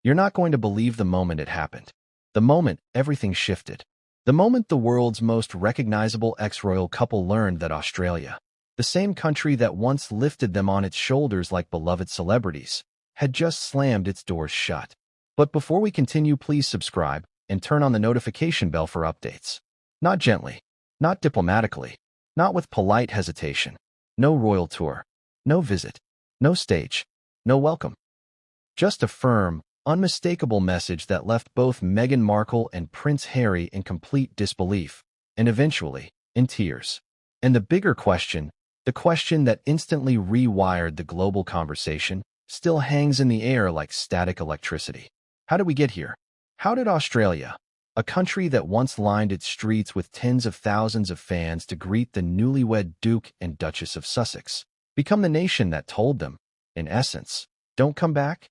You're not going to believe the moment it happened. The moment everything shifted. The moment the world's most recognizable ex-royal couple learned that Australia, the same country that once lifted them on its shoulders like beloved celebrities, had just slammed its doors shut. But before we continue, please subscribe and turn on the notification bell for updates. Not gently, not diplomatically, not with polite hesitation. No royal tour, no visit, no stage, no welcome. Just a firm, unmistakable message that left both Meghan Markle and Prince Harry in complete disbelief, and eventually, in tears. And the bigger question, the question that instantly rewired the global conversation, still hangs in the air like static electricity. How did we get here? How did Australia, a country that once lined its streets with tens of thousands of fans to greet the newlywed Duke and Duchess of Sussex, become the nation that told them, in essence, don't come back?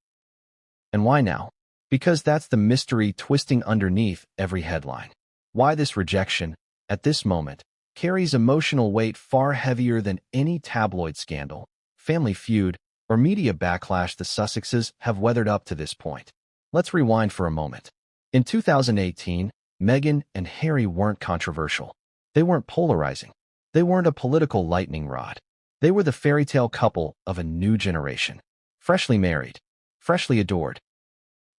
And why now? Because that's the mystery twisting underneath every headline. Why this rejection, at this moment, carries emotional weight far heavier than any tabloid scandal, family feud, or media backlash the Sussexes have weathered up to this point. Let's rewind for a moment. In 2018, Meghan and Harry weren't controversial. They weren't polarizing. They weren't a political lightning rod. They were the fairy tale couple of a new generation. Freshly married, freshly adored,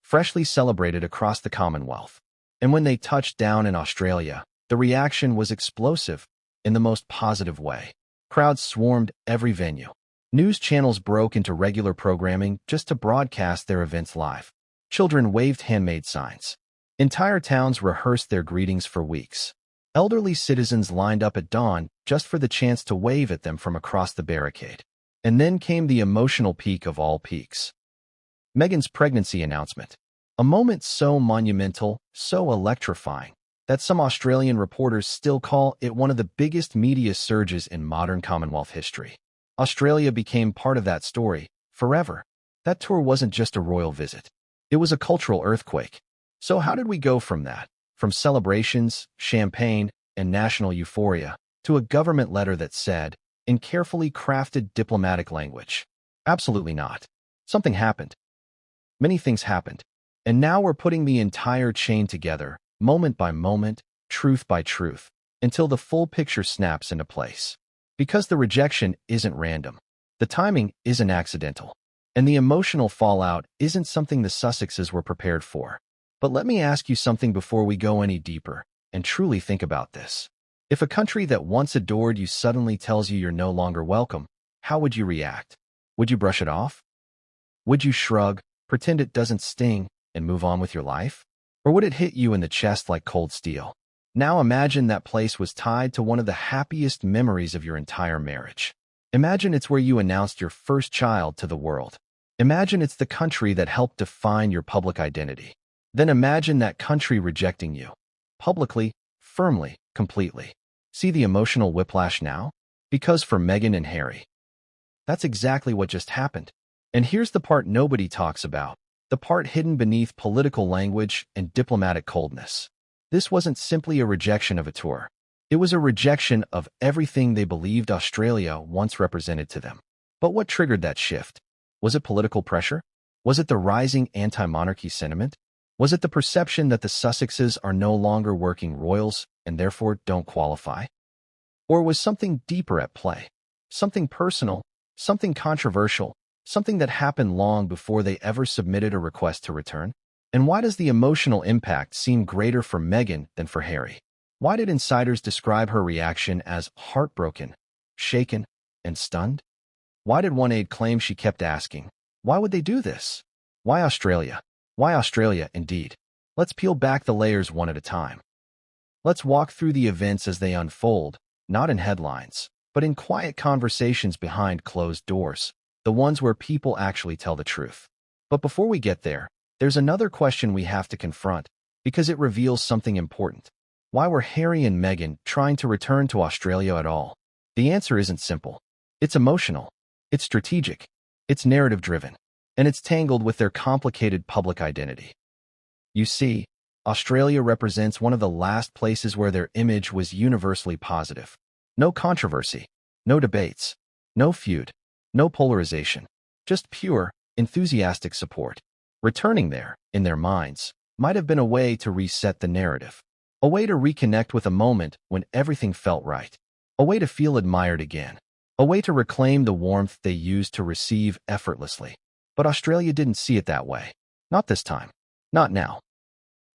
freshly celebrated across the Commonwealth. And when they touched down in Australia, the reaction was explosive in the most positive way. Crowds swarmed every venue. News channels broke into regular programming just to broadcast their events live. Children waved handmade signs. Entire towns rehearsed their greetings for weeks. Elderly citizens lined up at dawn just for the chance to wave at them from across the barricade. And then came the emotional peak of all peaks. Meghan's pregnancy announcement. A moment so monumental, so electrifying, that some Australian reporters still call it one of the biggest media surges in modern Commonwealth history. Australia became part of that story, forever. That tour wasn't just a royal visit. It was a cultural earthquake. So how did we go from that? From celebrations, champagne, and national euphoria, to a government letter that said, in carefully crafted diplomatic language, absolutely not. Something happened. Many things happened. And now we're putting the entire chain together, moment by moment, truth by truth, until the full picture snaps into place. Because the rejection isn't random. The timing isn't accidental. And the emotional fallout isn't something the Sussexes were prepared for. But let me ask you something before we go any deeper, and truly think about this. If a country that once adored you suddenly tells you you're no longer welcome, how would you react? Would you brush it off? Would you shrug, pretend it doesn't sting, and move on with your life? Or would it hit you in the chest like cold steel? Now imagine that place was tied to one of the happiest memories of your entire marriage. Imagine it's where you announced your first child to the world. Imagine it's the country that helped define your public identity. Then imagine that country rejecting you. Publicly, firmly, completely. See the emotional whiplash now? Because for Meghan and Harry, that's exactly what just happened. And here's the part nobody talks about. The part hidden beneath political language and diplomatic coldness. This wasn't simply a rejection of a tour. It was a rejection of everything they believed Australia once represented to them. But what triggered that shift? Was it political pressure? Was it the rising anti-monarchy sentiment? Was it the perception that the Sussexes are no longer working royals and therefore don't qualify? Or was something deeper at play? Something personal, something controversial, something that happened long before they ever submitted a request to return? And why does the emotional impact seem greater for Meghan than for Harry? Why did insiders describe her reaction as heartbroken, shaken, and stunned? Why did one aide claim she kept asking, why would they do this? Why Australia? Why Australia, indeed? Let's peel back the layers one at a time. Let's walk through the events as they unfold, not in headlines, but in quiet conversations behind closed doors, the ones where people actually tell the truth. But before we get there, there's another question we have to confront, because it reveals something important. Why were Harry and Meghan trying to return to Australia at all? The answer isn't simple. It's emotional. It's strategic. It's narrative-driven. And it's tangled with their complicated public identity. You see, Australia represents one of the last places where their image was universally positive. No controversy, no debates, no feud, no polarization, just pure, enthusiastic support. Returning there, in their minds, might have been a way to reset the narrative, a way to reconnect with a moment when everything felt right, a way to feel admired again, a way to reclaim the warmth they used to receive effortlessly. But Australia didn't see it that way. Not this time. Not now.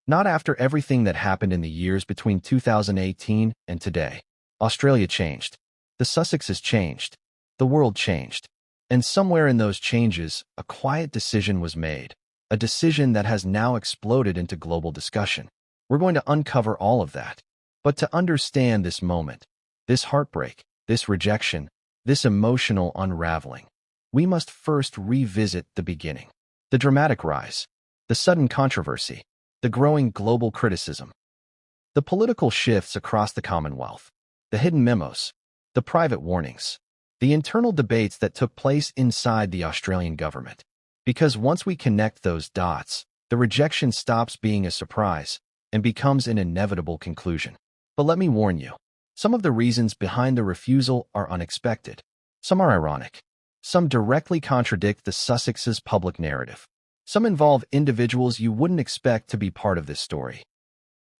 Not after everything that happened in the years between 2018 and today. Australia changed. The Sussexes changed. The world changed. And somewhere in those changes, a quiet decision was made. A decision that has now exploded into global discussion. We're going to uncover all of that. But to understand this moment, this heartbreak, this rejection, this emotional unraveling, we must first revisit the beginning. The dramatic rise, the sudden controversy, the growing global criticism, the political shifts across the Commonwealth, the hidden memos, the private warnings, the internal debates that took place inside the Australian government. Because once we connect those dots, the rejection stops being a surprise and becomes an inevitable conclusion. But let me warn you, some of the reasons behind the refusal are unexpected. Some are ironic. Some directly contradict the Sussexes' public narrative. Some involve individuals you wouldn't expect to be part of this story.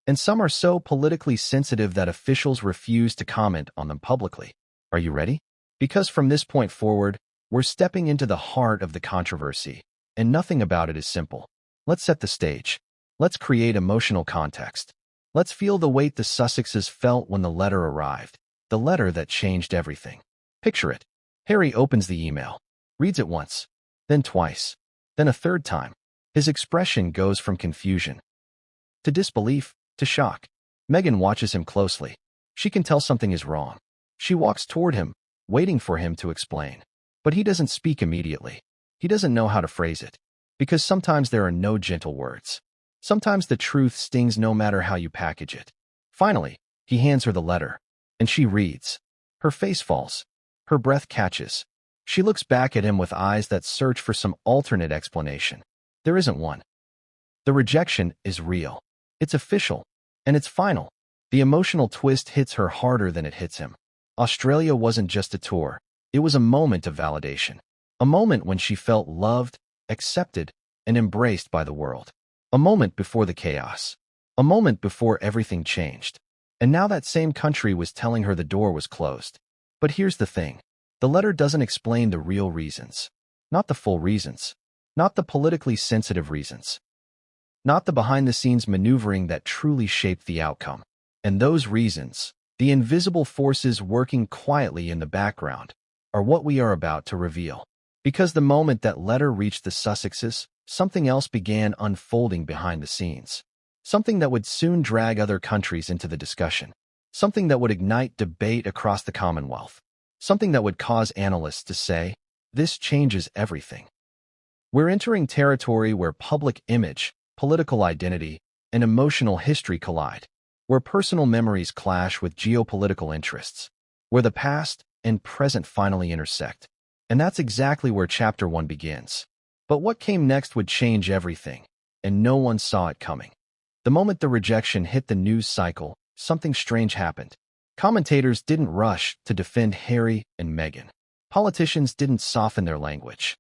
And some are so politically sensitive that officials refuse to comment on them publicly. Are you ready? Because from this point forward, we're stepping into the heart of the controversy, and nothing about it is simple. Let's set the stage. Let's create emotional context. Let's feel the weight the Sussexes felt when the letter arrived, the letter that changed everything. Picture it. Harry opens the email, reads it once, then twice, then a third time. His expression goes from confusion to disbelief to shock. Meghan watches him closely. She can tell something is wrong. She walks toward him, waiting for him to explain. But he doesn't speak immediately. He doesn't know how to phrase it. Because sometimes there are no gentle words. Sometimes the truth stings no matter how you package it. Finally, he hands her the letter, and she reads. Her face falls. Her breath catches. She looks back at him with eyes that search for some alternate explanation. There isn't one. The rejection is real. It's official. And it's final. The emotional twist hits her harder than it hits him. Australia wasn't just a tour. It was a moment of validation. A moment when she felt loved, accepted, and embraced by the world. A moment before the chaos. A moment before everything changed. And now that same country was telling her the door was closed. But here's the thing. The letter doesn't explain the real reasons. Not the full reasons. Not the politically sensitive reasons. Not the behind-the-scenes maneuvering that truly shaped the outcome. And those reasons, the invisible forces working quietly in the background, are what we are about to reveal. Because the moment that letter reached the Sussexes, something else began unfolding behind the scenes. Something that would soon drag other countries into the discussion. Something that would ignite debate across the Commonwealth. Something that would cause analysts to say, this changes everything. We're entering territory where public image, political identity, and emotional history collide. Where personal memories clash with geopolitical interests. Where the past and present finally intersect. And that's exactly where Chapter 1 begins. But what came next would change everything, and no one saw it coming. The moment the rejection hit the news cycle, something strange happened. Commentators didn't rush to defend Harry and Meghan. Politicians didn't soften their language.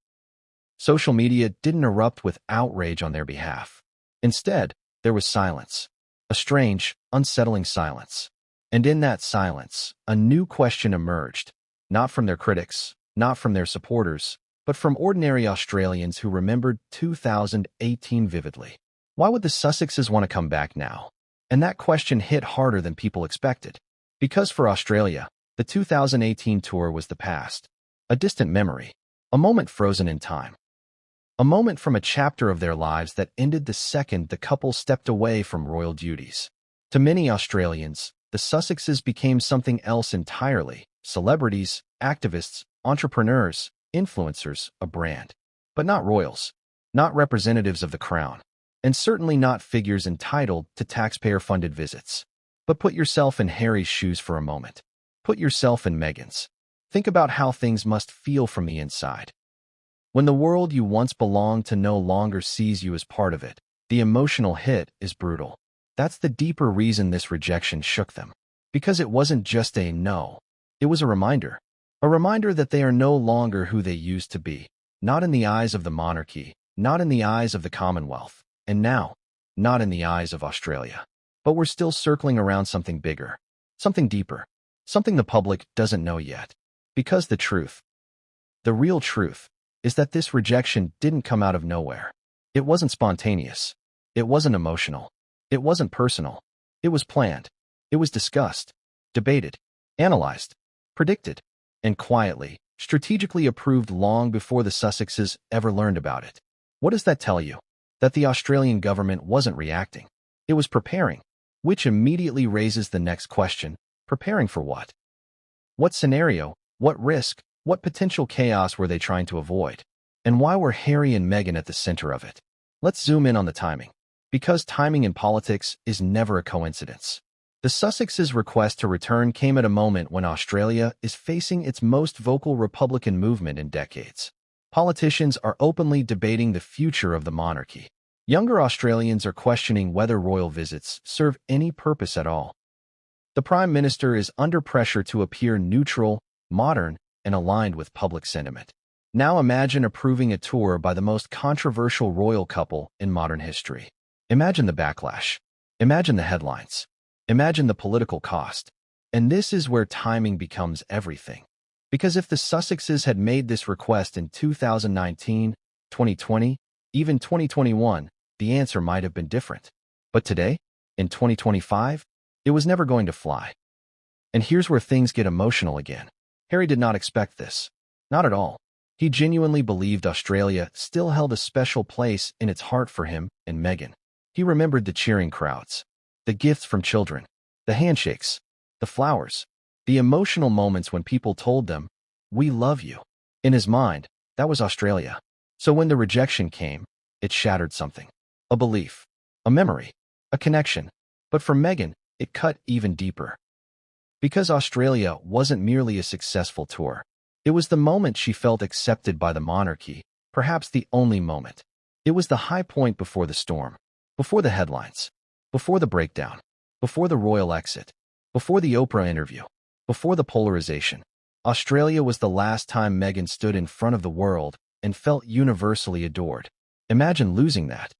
Social media didn't erupt with outrage on their behalf. Instead, there was silence. A strange, unsettling silence. And in that silence, a new question emerged. Not from their critics, not from their supporters, but from ordinary Australians who remembered 2018 vividly. Why would the Sussexes want to come back now? And that question hit harder than people expected. Because for Australia, the 2018 tour was the past. A distant memory. A moment frozen in time. A moment from a chapter of their lives that ended the second the couple stepped away from royal duties. To many Australians, the Sussexes became something else entirely. Celebrities, activists, entrepreneurs, influencers, a brand. But not royals. Not representatives of the crown. And certainly not figures entitled to taxpayer-funded visits. But put yourself in Harry's shoes for a moment. Put yourself in Meghan's. Think about how things must feel from the inside. When the world you once belonged to no longer sees you as part of it, the emotional hit is brutal. That's the deeper reason this rejection shook them. Because it wasn't just a no. It was a reminder. A reminder that they are no longer who they used to be. Not in the eyes of the monarchy, not in the eyes of the Commonwealth, and now, not in the eyes of Australia. But we're still circling around something bigger, something deeper, something the public doesn't know yet. Because the real truth, is that this rejection didn't come out of nowhere. It wasn't spontaneous. It wasn't emotional. It wasn't personal. It was planned. It was discussed, debated, analyzed, predicted, and quietly, strategically approved long before the Sussexes ever learned about it. What does that tell you? That the Australian government wasn't reacting. It was preparing, which immediately raises the next question. Preparing for what? What scenario, what risk, what potential chaos were they trying to avoid? And why were Harry and Meghan at the center of it? Let's zoom in on the timing. Because timing in politics is never a coincidence. The Sussexes' request to return came at a moment when Australia is facing its most vocal Republican movement in decades. Politicians are openly debating the future of the monarchy. Younger Australians are questioning whether royal visits serve any purpose at all. The Prime Minister is under pressure to appear neutral, modern, and aligned with public sentiment. Now imagine approving a tour by the most controversial royal couple in modern history. Imagine the backlash. Imagine the headlines. Imagine the political cost. And this is where timing becomes everything. Because if the Sussexes had made this request in 2019, 2020, even 2021, the answer might have been different. But today, in 2025, it was never going to fly. And here's where things get emotional again. Harry did not expect this. Not at all. He genuinely believed Australia still held a special place in its heart for him and Meghan. He remembered the cheering crowds, the gifts from children, the handshakes, the flowers, the emotional moments when people told them, "We love you." In his mind, that was Australia. So when the rejection came, it shattered something. A belief, a memory, a connection. But for Meghan, it cut even deeper. Because Australia wasn't merely a successful tour. It was the moment she felt accepted by the monarchy, perhaps the only moment. It was the high point before the storm, before the headlines, before the breakdown, before the royal exit, before the Oprah interview, before the polarization. Australia was the last time Meghan stood in front of the world and felt universally adored. Imagine losing that.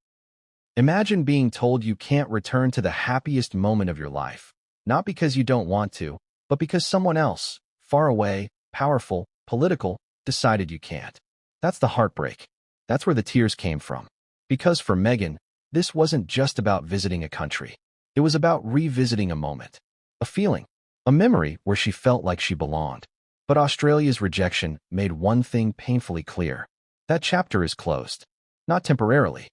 Imagine being told you can't return to the happiest moment of your life. Not because you don't want to, but because someone else, far away, powerful, political, decided you can't. That's the heartbreak. That's where the tears came from. Because for Meghan, this wasn't just about visiting a country. It was about revisiting a moment, a feeling, a memory where she felt like she belonged. But Australia's rejection made one thing painfully clear. That chapter is closed. Not temporarily.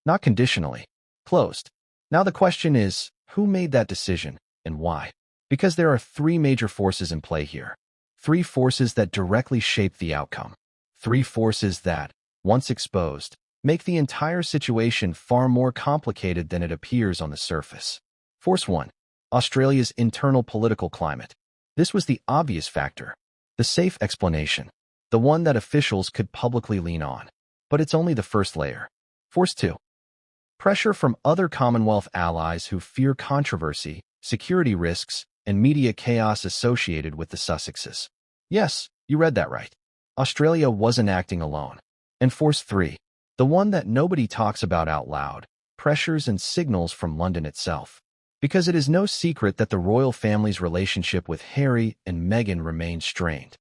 Not conditionally. Closed. Now the question is, who made that decision? And why? Because there are three major forces in play here. Three forces that directly shape the outcome. Three forces that, once exposed, make the entire situation far more complicated than it appears on the surface. Force 1. Australia's internal political climate. This was the obvious factor, the safe explanation, the one that officials could publicly lean on. But it's only the first layer. Force 2. Pressure from other Commonwealth allies who fear controversy, security risks, and media chaos associated with the Sussexes. Yes, you read that right. Australia wasn't acting alone. And Force 3, the one that nobody talks about out loud, pressures and signals from London itself. Because it is no secret that the royal family's relationship with Harry and Meghan remains strained.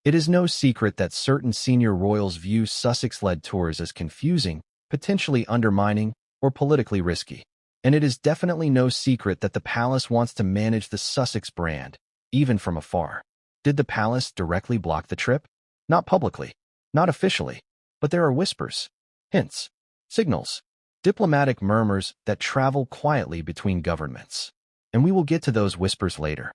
It is no secret that certain senior royals view Sussex-led tours as confusing, potentially undermining, or politically risky. And it is definitely no secret that the palace wants to manage the Sussex brand, even from afar. Did the palace directly block the trip? Not publicly, not officially, but there are whispers, hints, signals, diplomatic murmurs that travel quietly between governments. And we will get to those whispers later.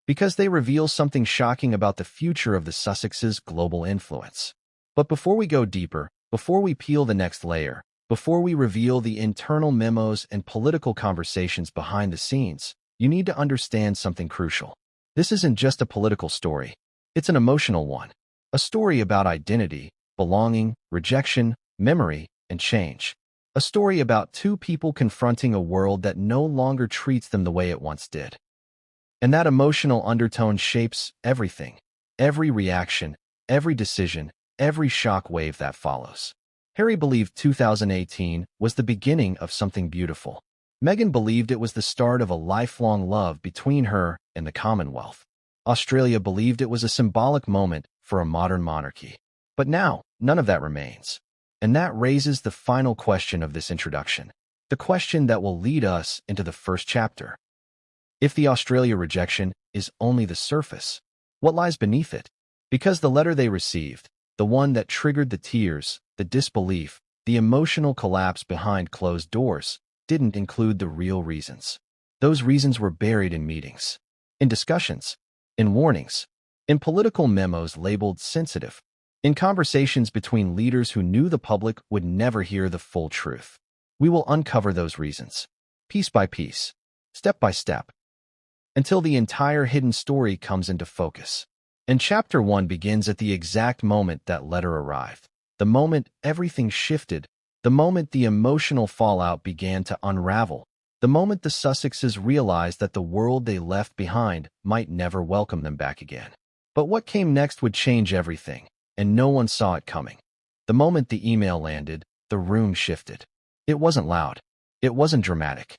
Because they reveal something shocking about the future of the Sussexes' global influence. But before we go deeper, before we peel the next layer, before we reveal the internal memos and political conversations behind the scenes, you need to understand something crucial. This isn't just a political story. It's an emotional one. A story about identity, belonging, rejection, memory, and change. A story about two people confronting a world that no longer treats them the way it once did. And that emotional undertone shapes everything, every reaction, every decision, every shock wave that follows. Harry believed 2018 was the beginning of something beautiful. Meghan believed it was the start of a lifelong love between her and the Commonwealth. Australia believed it was a symbolic moment for a modern monarchy. But now, none of that remains. And that raises the final question of this introduction, the question that will lead us into the first chapter. If the Australia rejection is only the surface, what lies beneath it? Because the letter they received, the one that triggered the tears, the disbelief, the emotional collapse behind closed doors, didn't include the real reasons. Those reasons were buried in meetings, in discussions, in warnings, in political memos labeled sensitive, in conversations between leaders who knew the public would never hear the full truth. We will uncover those reasons, piece by piece, step by step, until the entire hidden story comes into focus. And Chapter 1 begins at the exact moment that letter arrived, the moment everything shifted, the moment the emotional fallout began to unravel, the moment the Sussexes realized that the world they left behind might never welcome them back again. But what came next would change everything, and no one saw it coming. The moment the email landed, the room shifted. It wasn't loud. It wasn't dramatic.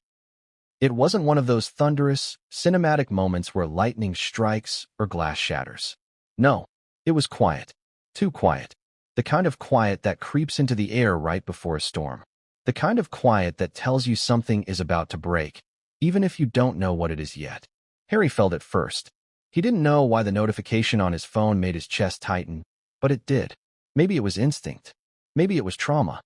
It wasn't one of those thunderous, cinematic moments where lightning strikes or glass shatters. No, it was quiet. Too quiet. The kind of quiet that creeps into the air right before a storm. The kind of quiet that tells you something is about to break, even if you don't know what it is yet. Harry felt it first. He didn't know why the notification on his phone made his chest tighten, but it did. Maybe it was instinct. Maybe it was trauma.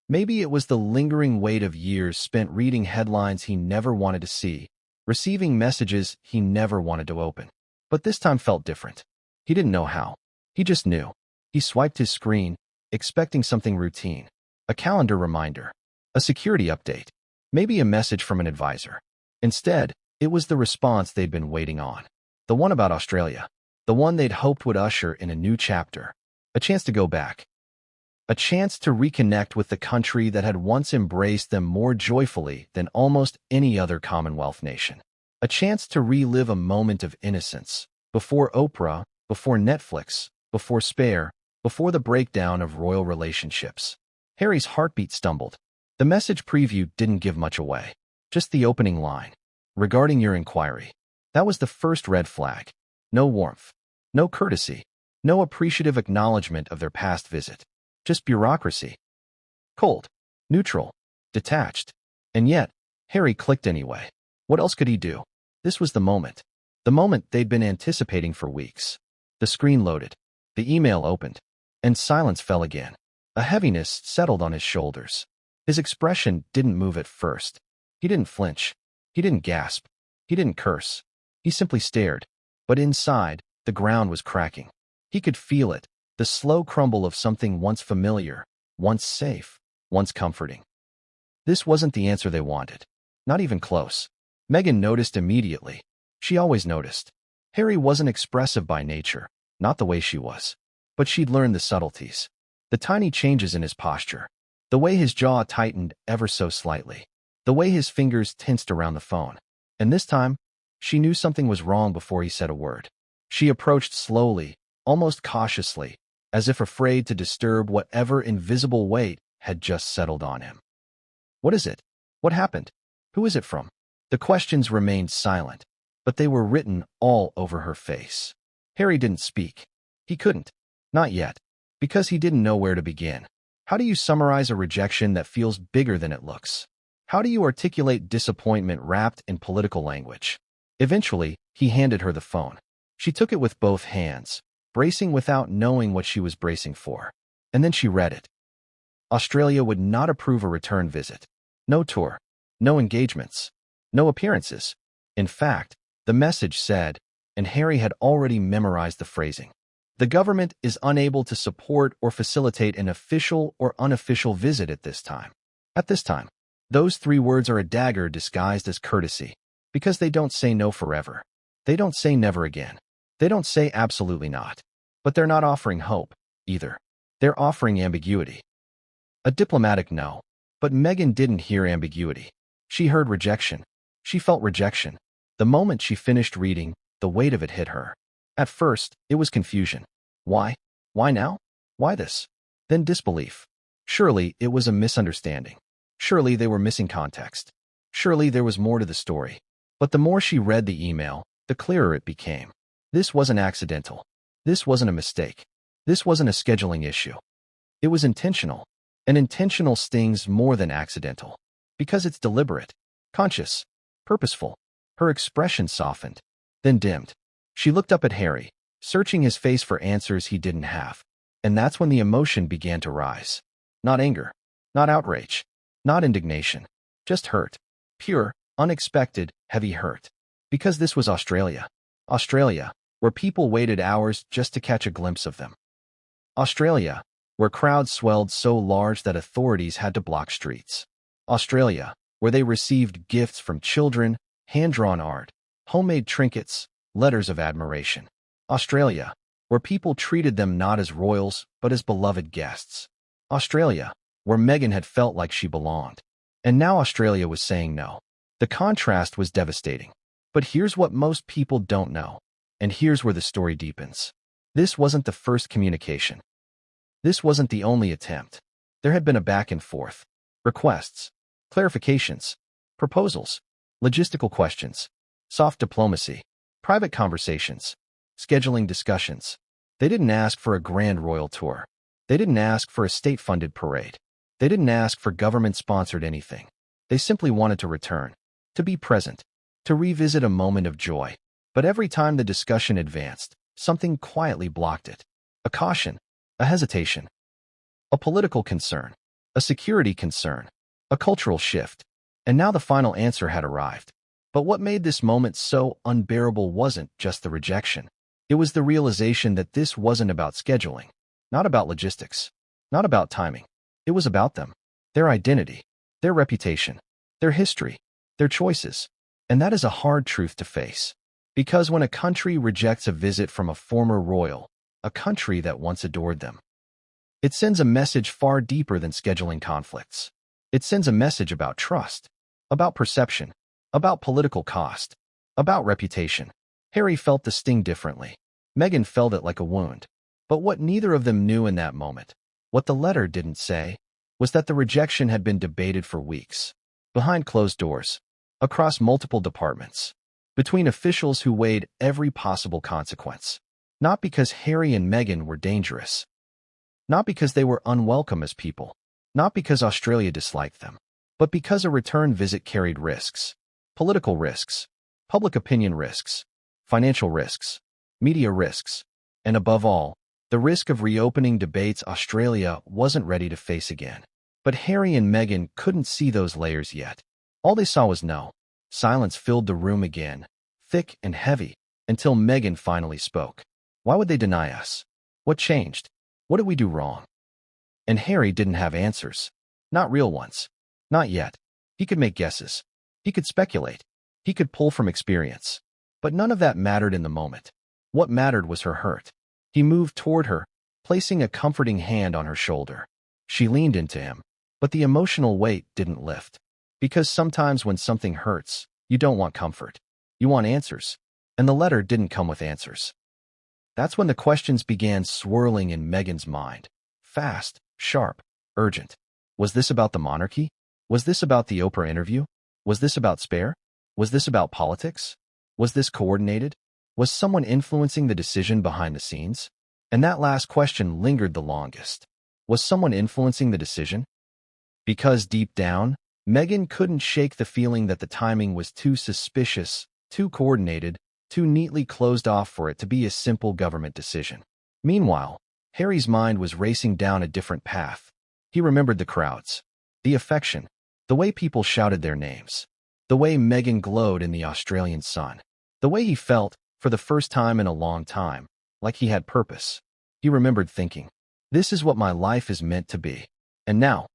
Maybe it was the lingering weight of years spent reading headlines he never wanted to see, receiving messages he never wanted to open. But this time felt different. He didn't know how. He just knew. He swiped his screen, expecting something routine. A calendar reminder. A security update. Maybe a message from an advisor. Instead, it was the response they'd been waiting on. The one about Australia. The one they'd hoped would usher in a new chapter. A chance to go back. A chance to reconnect with the country that had once embraced them more joyfully than almost any other Commonwealth nation. A chance to relive a moment of innocence, before Oprah, before Netflix, before Spare, before the breakdown of royal relationships. Harry's heartbeat stumbled. The message preview didn't give much away. Just the opening line. Regarding your inquiry. That was the first red flag. No warmth. No courtesy. No appreciative acknowledgement of their past visit. Just bureaucracy. Cold. Neutral. Detached. And yet, Harry clicked anyway. What else could he do? This was the moment. The moment they'd been anticipating for weeks. The screen loaded. The email opened. And silence fell again. A heaviness settled on his shoulders. His expression didn't move at first. He didn't flinch. He didn't gasp. He didn't curse. He simply stared. But inside, the ground was cracking. He could feel it, the slow crumble of something once familiar, once safe, once comforting. This wasn't the answer they wanted. Not even close. Meghan noticed immediately. She always noticed. Harry wasn't expressive by nature, not the way she was. But she'd learned the subtleties. The tiny changes in his posture. The way his jaw tightened ever so slightly. The way his fingers tensed around the phone. And this time, she knew something was wrong before he said a word. She approached slowly, almost cautiously, as if afraid to disturb whatever invisible weight had just settled on him. What is it? What happened? Who is it from? The questions remained silent, but they were written all over her face. Harry didn't speak. He couldn't. Not yet. Because he didn't know where to begin. How do you summarize a rejection that feels bigger than it looks? How do you articulate disappointment wrapped in political language? Eventually, he handed her the phone. She took it with both hands, bracing without knowing what she was bracing for. And then she read it. Australia would not approve a return visit. No tour. No engagements. No appearances. In fact, the message said, and Harry had already memorized the phrasing, the government is unable to support or facilitate an official or unofficial visit at this time. At this time. Those 3 words are a dagger disguised as courtesy, because they don't say no forever. They don't say never again. They don't say absolutely not. But they're not offering hope, either. They're offering ambiguity. A diplomatic no. But Meghan didn't hear ambiguity. She heard rejection. She felt rejection. The moment she finished reading, the weight of it hit her. At first, it was confusion. Why? Why now? Why this? Then disbelief. Surely it was a misunderstanding. Surely they were missing context. Surely there was more to the story. But the more she read the email, the clearer it became. This wasn't accidental. This wasn't a mistake. This wasn't a scheduling issue. It was intentional. And intentional stings more than accidental. Because it's deliberate, conscious, purposeful. Her expression softened, then dimmed. She looked up at Harry, searching his face for answers he didn't have. And that's when the emotion began to rise. Not anger, not outrage, not indignation, just hurt. Pure, unexpected, heavy hurt. Because this was Australia. Australia, where people waited hours just to catch a glimpse of them. Australia, where crowds swelled so large that authorities had to block streets. Australia, where they received gifts from children, hand-drawn art, homemade trinkets, letters of admiration. Australia, where people treated them not as royals, but as beloved guests. Australia, where Meghan had felt like she belonged. And now Australia was saying no. The contrast was devastating. But here's what most people don't know. And here's where the story deepens. This wasn't the first communication. This wasn't the only attempt. There had been a back and forth. Requests, clarifications, proposals, logistical questions, soft diplomacy, private conversations, scheduling discussions. They didn't ask for a grand royal tour. They didn't ask for a state-funded parade. They didn't ask for government-sponsored anything. They simply wanted to return, to be present, to revisit a moment of joy. But every time the discussion advanced, something quietly blocked it. A caution, a hesitation, a political concern, a security concern, a cultural shift. And now the final answer had arrived. But what made this moment so unbearable wasn't just the rejection. It was the realization that this wasn't about scheduling, not about logistics, not about timing. It was about them, their identity, their reputation, their history, their choices. And that is a hard truth to face. Because when a country rejects a visit from a former royal, a country that once adored them, it sends a message far deeper than scheduling conflicts. It sends a message about trust, about perception, about political cost, about reputation. Harry felt the sting differently. Meghan felt it like a wound. But what neither of them knew in that moment, what the letter didn't say, was that the rejection had been debated for weeks, behind closed doors, across multiple departments, between officials who weighed every possible consequence. Not because Harry and Meghan were dangerous, not because they were unwelcome as people, not because Australia disliked them, but because a return visit carried risks, political risks, public opinion risks, financial risks, media risks, and above all, the risk of reopening debates Australia wasn't ready to face again. But Harry and Meghan couldn't see those layers yet. All they saw was no. Silence filled the room again, thick and heavy, until Meghan finally spoke. Why would they deny us? What changed? What did we do wrong? And Harry didn't have answers. Not real ones. Not yet. He could make guesses. He could speculate. He could pull from experience. But none of that mattered in the moment. What mattered was her hurt. He moved toward her, placing a comforting hand on her shoulder. She leaned into him, but the emotional weight didn't lift. Because sometimes when something hurts, you don't want comfort. You want answers. And the letter didn't come with answers. That's when the questions began swirling in Meghan's mind. Fast, sharp, urgent. Was this about the monarchy? Was this about the Oprah interview? Was this about Spare? Was this about politics? Was this coordinated? Was someone influencing the decision behind the scenes? And that last question lingered the longest. Was someone influencing the decision? Because deep down, Meghan couldn't shake the feeling that the timing was too suspicious, too coordinated, too neatly closed off for it to be a simple government decision. Meanwhile, Harry's mind was racing down a different path. He remembered the crowds, the affection, the way people shouted their names, the way Meghan glowed in the Australian sun, the way he felt, for the first time in a long time, like he had purpose. He remembered thinking, this is what my life is meant to be. And now,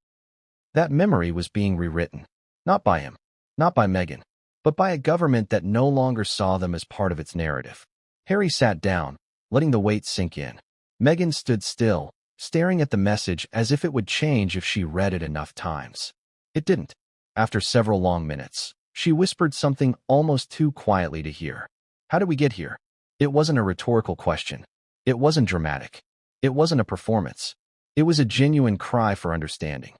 that memory was being rewritten. Not by him, not by Meghan, but by a government that no longer saw them as part of its narrative. Harry sat down, letting the weight sink in. Meghan stood still, staring at the message as if it would change if she read it enough times. It didn't. After several long minutes, she whispered something almost too quietly to hear. How did we get here? It wasn't a rhetorical question. It wasn't dramatic. It wasn't a performance. It was a genuine cry for understanding.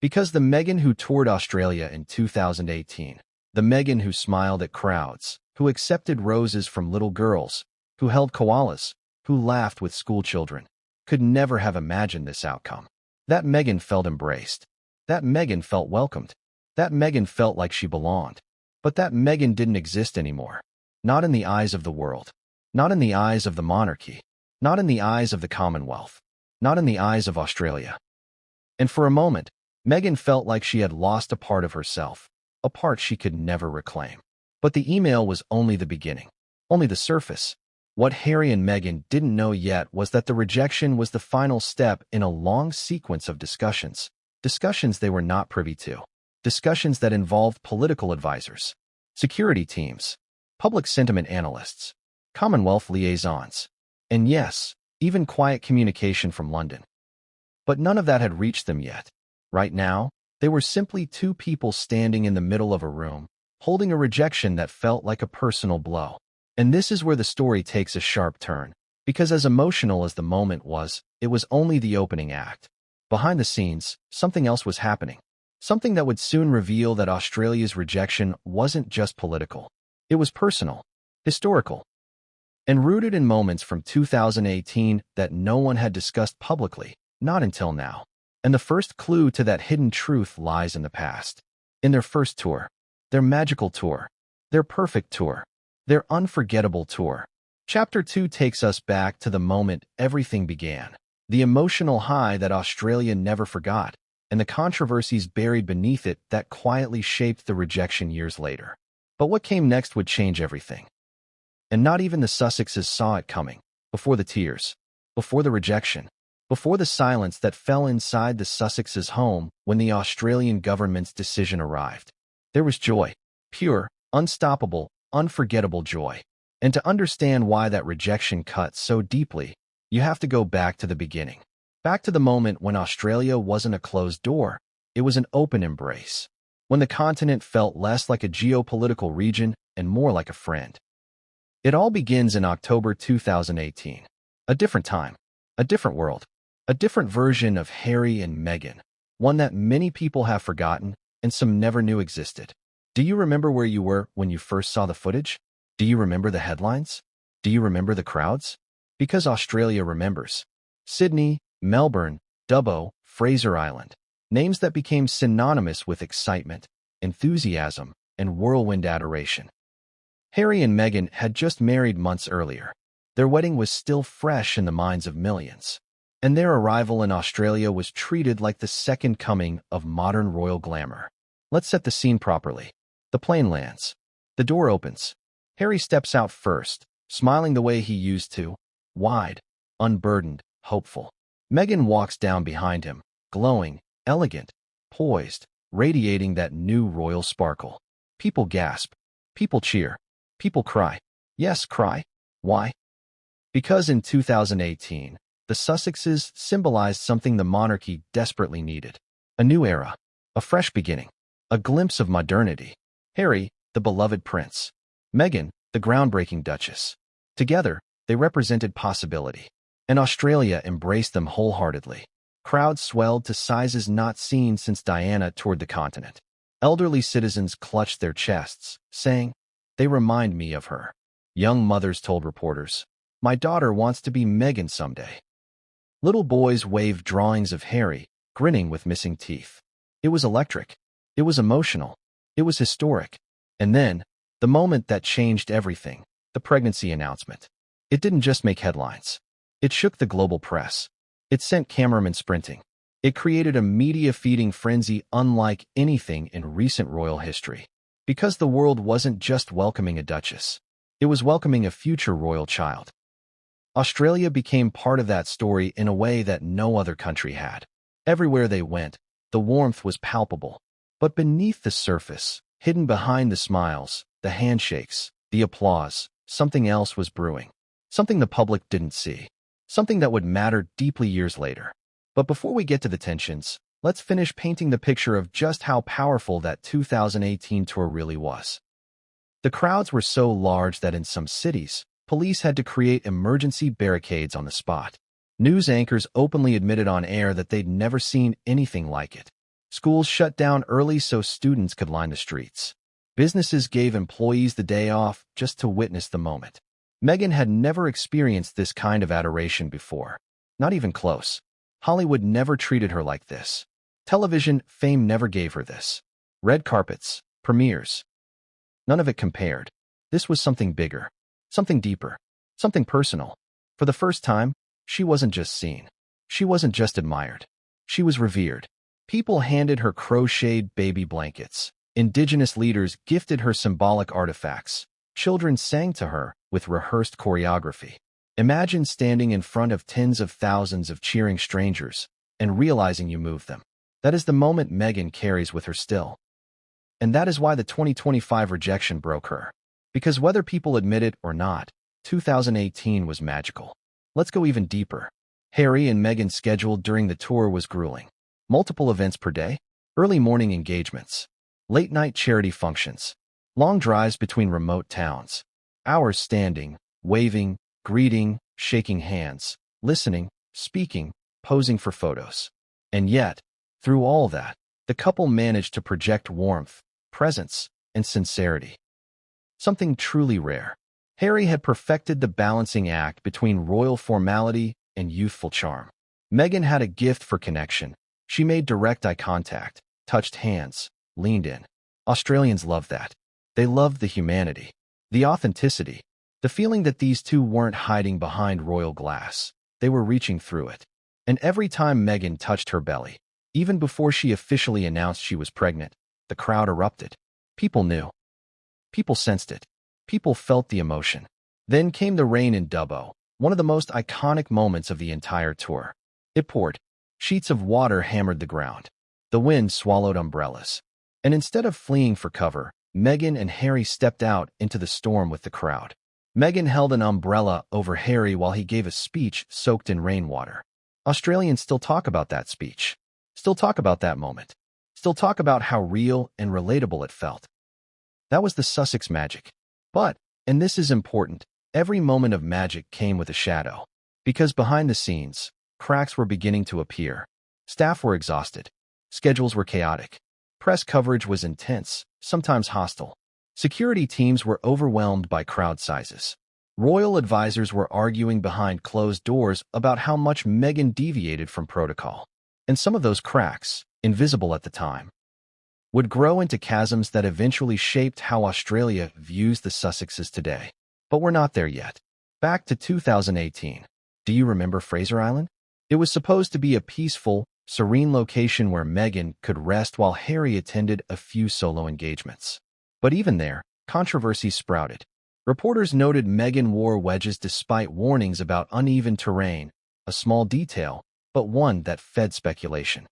Because the Meghan who toured Australia in 2018, the Meghan who smiled at crowds, who accepted roses from little girls, who held koalas, who laughed with schoolchildren, could never have imagined this outcome. That Meghan felt embraced. That Meghan felt welcomed. That Meghan felt like she belonged. But that Meghan didn't exist anymore. Not in the eyes of the world. Not in the eyes of the monarchy. Not in the eyes of the Commonwealth. Not in the eyes of Australia. And for a moment, Meghan felt like she had lost a part of herself, a part she could never reclaim. But the email was only the beginning, only the surface. What Harry and Meghan didn't know yet was that the rejection was the final step in a long sequence of discussions they were not privy to, discussions that involved political advisors, security teams, public sentiment analysts, Commonwealth liaisons, and yes, even quiet communication from London. But none of that had reached them yet. Right now, they were simply two people standing in the middle of a room, holding a rejection that felt like a personal blow. And this is where the story takes a sharp turn, because as emotional as the moment was, it was only the opening act. Behind the scenes, something else was happening. Something that would soon reveal that Australia's rejection wasn't just political. It was personal, historical, and rooted in moments from 2018 that no one had discussed publicly, not until now. And the first clue to that hidden truth lies in the past. In their first tour, their magical tour, their perfect tour, their unforgettable tour. Chapter 2 takes us back to the moment everything began, the emotional high that Australia never forgot, and the controversies buried beneath it that quietly shaped the rejection years later. But what came next would change everything. And not even the Sussexes saw it coming, before the tears, before the rejection, before the silence that fell inside the Sussexes' home when the Australian government's decision arrived. There was joy, pure, unstoppable, unforgettable joy. And to understand why that rejection cut so deeply, you have to go back to the beginning. Back to the moment when Australia wasn't a closed door, it was an open embrace. When the continent felt less like a geopolitical region and more like a friend. It all begins in October 2018. A different time, a different world, a different version of Harry and Meghan, one that many people have forgotten and some never knew existed. Do you remember where you were when you first saw the footage? Do you remember the headlines? Do you remember the crowds? Because Australia remembers. Sydney, Melbourne, Dubbo, Fraser Island. Names that became synonymous with excitement, enthusiasm, and whirlwind adoration. Harry and Meghan had just married months earlier. Their wedding was still fresh in the minds of millions. And their arrival in Australia was treated like the second coming of modern royal glamour. Let's set the scene properly. The plane lands. The door opens. Harry steps out first, smiling the way he used to, wide, unburdened, hopeful. Meghan walks down behind him, glowing, elegant, poised, radiating that new royal sparkle. People gasp. People cheer. People cry. Yes, cry. Why? Because in 2018, the Sussexes symbolized something the monarchy desperately needed. A new era. A fresh beginning. A glimpse of modernity. Harry, the beloved prince. Meghan, the groundbreaking duchess. Together, they represented possibility. And Australia embraced them wholeheartedly. Crowds swelled to sizes not seen since Diana toured the continent. Elderly citizens clutched their chests, saying, "They remind me of her." Young mothers told reporters, "My daughter wants to be Meghan someday." Little boys waved drawings of Harry, grinning with missing teeth. It was electric. It was emotional. It was historic. And then, the moment that changed everything, the pregnancy announcement. It didn't just make headlines. It shook the global press. It sent cameramen sprinting. It created a media-feeding frenzy unlike anything in recent royal history. Because the world wasn't just welcoming a duchess. It was welcoming a future royal child. Australia became part of that story in a way that no other country had. Everywhere they went, the warmth was palpable. But beneath the surface, hidden behind the smiles, the handshakes, the applause, something else was brewing. Something the public didn't see. Something that would matter deeply years later. But before we get to the tensions, let's finish painting the picture of just how powerful that 2018 tour really was. The crowds were so large that in some cities, police had to create emergency barricades on the spot. News anchors openly admitted on air that they'd never seen anything like it. Schools shut down early so students could line the streets. Businesses gave employees the day off just to witness the moment. Meghan had never experienced this kind of adoration before. Not even close. Hollywood never treated her like this. Television fame never gave her this. Red carpets, premieres. None of it compared. This was something bigger, something deeper, something personal. For the first time, she wasn't just seen. She wasn't just admired. She was revered. People handed her crocheted baby blankets. Indigenous leaders gifted her symbolic artifacts. Children sang to her with rehearsed choreography. Imagine standing in front of tens of thousands of cheering strangers and realizing you moved them. That is the moment Meghan carries with her still. And that is why the 2025 rejection broke her. Because whether people admit it or not, 2018 was magical. Let's go even deeper. Harry and Meghan's schedule during the tour was grueling. Multiple events per day, early morning engagements, late-night charity functions, long drives between remote towns, hours standing, waving, greeting, shaking hands, listening, speaking, posing for photos. And yet, through all that, the couple managed to project warmth, presence, and sincerity. Something truly rare. Harry had perfected the balancing act between royal formality and youthful charm. Meghan had a gift for connection. She made direct eye contact, touched hands, leaned in. Australians loved that. They loved the humanity, the authenticity, the feeling that these two weren't hiding behind royal glass. They were reaching through it. And every time Meghan touched her belly, even before she officially announced she was pregnant, the crowd erupted. People knew. People sensed it. People felt the emotion. Then came the rain in Dubbo, one of the most iconic moments of the entire tour. It poured. Sheets of water hammered the ground. The wind swallowed umbrellas. And instead of fleeing for cover, Meghan and Harry stepped out into the storm with the crowd. Meghan held an umbrella over Harry while he gave a speech soaked in rainwater. Australians still talk about that speech. Still talk about that moment. Still talk about how real and relatable it felt. That was the Sussex magic. But, and this is important, every moment of magic came with a shadow. Because behind the scenes, cracks were beginning to appear. Staff were exhausted. Schedules were chaotic. Press coverage was intense, sometimes hostile. Security teams were overwhelmed by crowd sizes. Royal advisors were arguing behind closed doors about how much Meghan deviated from protocol. And some of those cracks, invisible at the time, would grow into chasms that eventually shaped how Australia views the Sussexes today. But we're not there yet. Back to 2018. Do you remember Fraser Island? It was supposed to be a peaceful, serene location where Meghan could rest while Harry attended a few solo engagements. But even there, controversy sprouted. Reporters noted Meghan wore wedges despite warnings about uneven terrain, a small detail, but one that fed speculation.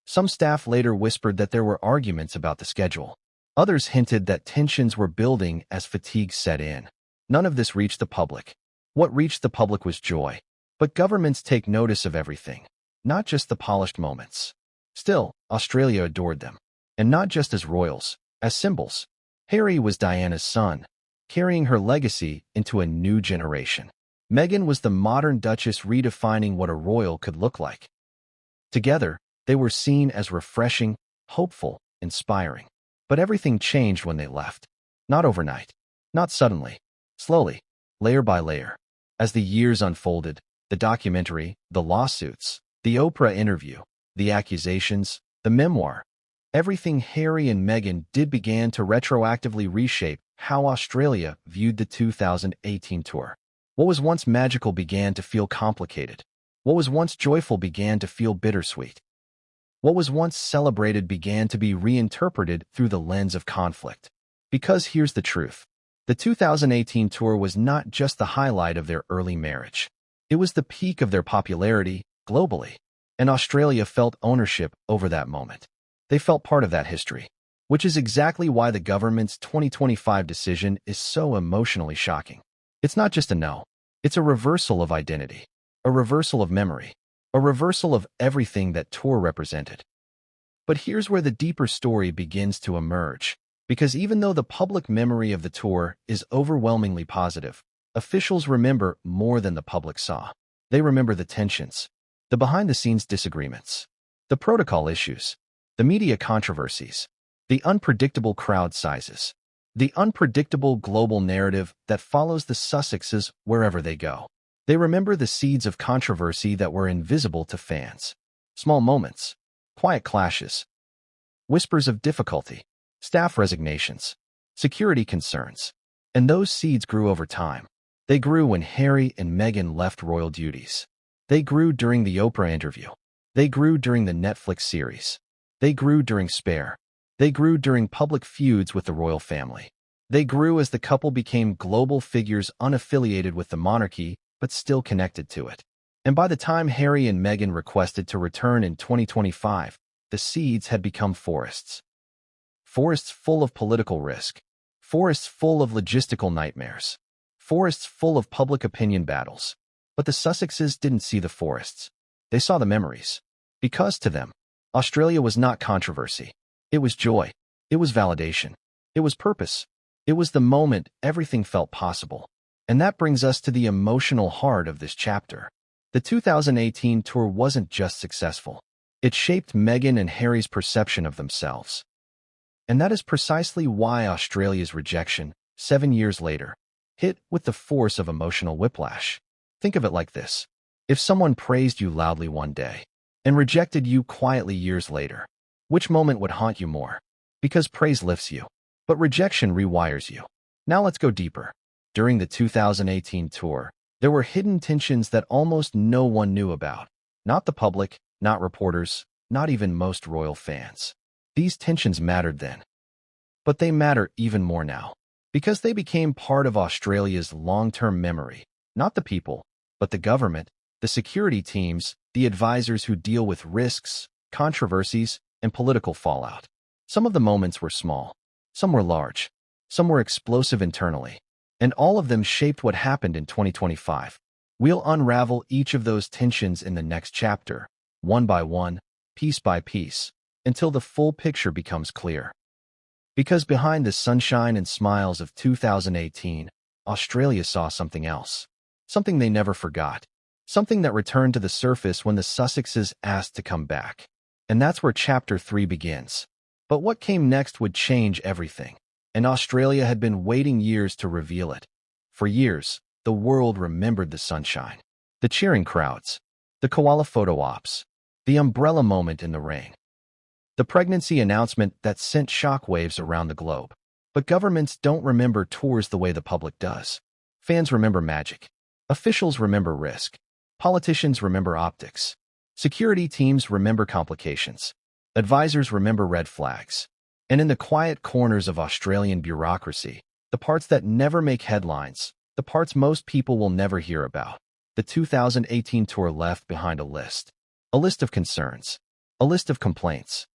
Some staff later whispered that there were arguments about the schedule. Others hinted that tensions were building as fatigue set in. None of this reached the public. What reached the public was joy. But governments take notice of everything, not just the polished moments. Still, Australia adored them. And not just as royals, as symbols. Harry was Diana's son, carrying her legacy into a new generation. Meghan was the modern Duchess redefining what a royal could look like. Together, they were seen as refreshing, hopeful, inspiring. But everything changed when they left. Not overnight. Not suddenly. Slowly. Layer by layer. As the years unfolded, the documentary, the lawsuits, the Oprah interview, the accusations, the memoir, everything Harry and Meghan did began to retroactively reshape how Australia viewed the 2018 tour. What was once magical began to feel complicated. What was once joyful began to feel bittersweet. What was once celebrated began to be reinterpreted through the lens of conflict. Because here's the truth. The 2018 tour was not just the highlight of their early marriage. It was the peak of their popularity globally. And Australia felt ownership over that moment. They felt part of that history. Which is exactly why the government's 2025 decision is so emotionally shocking. It's not just a no. It's a reversal of identity. A reversal of memory. A reversal of everything that tour represented. But here's where the deeper story begins to emerge. Because even though the public memory of the tour is overwhelmingly positive, officials remember more than the public saw. They remember the tensions, the behind-the-scenes disagreements, the protocol issues, the media controversies, the unpredictable crowd sizes, the unpredictable global narrative that follows the Sussexes wherever they go. They remember the seeds of controversy that were invisible to fans. Small moments, quiet clashes, whispers of difficulty, staff resignations, security concerns. And those seeds grew over time. They grew when Harry and Meghan left royal duties. They grew during the Oprah interview. They grew during the Netflix series. They grew during Spare. They grew during public feuds with the royal family. They grew as the couple became global figures unaffiliated with the monarchy but still connected to it. And by the time Harry and Meghan requested to return in 2025, the seeds had become forests. Forests full of political risk. Forests full of logistical nightmares. Forests full of public opinion battles. But the Sussexes didn't see the forests. They saw the memories. Because to them, Australia was not controversy. It was joy. It was validation. It was purpose. It was the moment everything felt possible. And that brings us to the emotional heart of this chapter. The 2018 tour wasn't just successful. It shaped Meghan and Harry's perception of themselves. And that is precisely why Australia's rejection, 7 years later, hit with the force of emotional whiplash. Think of it like this. If someone praised you loudly one day and rejected you quietly years later, which moment would haunt you more? Because praise lifts you, but rejection rewires you. Now let's go deeper. During the 2018 tour, there were hidden tensions that almost no one knew about. Not the public, not reporters, not even most royal fans. These tensions mattered then. But they matter even more now, because they became part of Australia's long-term memory. Not the people, but the government, the security teams, the advisors who deal with risks, controversies, and political fallout. Some of the moments were small. Some were large. Some were explosive internally. And all of them shaped what happened in 2025. We'll unravel each of those tensions in the next chapter, one by one, piece by piece, until the full picture becomes clear. Because behind the sunshine and smiles of 2018, Australia saw something else. Something they never forgot. Something that returned to the surface when the Sussexes asked to come back. And that's where Chapter 3 begins. But what came next would change everything. And Australia had been waiting years to reveal it. For years, the world remembered the sunshine, the cheering crowds, the koala photo ops, the umbrella moment in the rain, the pregnancy announcement that sent shockwaves around the globe. But governments don't remember tours the way the public does. Fans remember magic. Officials remember risk. Politicians remember optics. Security teams remember complications. Advisors remember red flags. And in the quiet corners of Australian bureaucracy, the parts that never make headlines, the parts most people will never hear about, the 2018 tour left behind a list. A list of concerns. A list of complaints.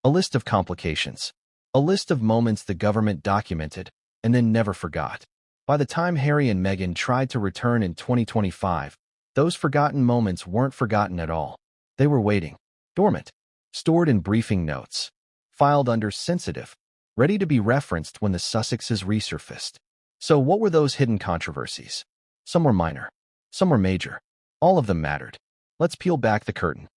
A list of complications. A list of moments the government documented and then never forgot. By the time Harry and Meghan tried to return in 2025, those forgotten moments weren't forgotten at all. They were waiting, dormant, stored in briefing notes, filed under sensitive, ready to be referenced when the Sussexes resurfaced. So what were those hidden controversies? Some were minor. Some were major. All of them mattered. Let's peel back the curtain.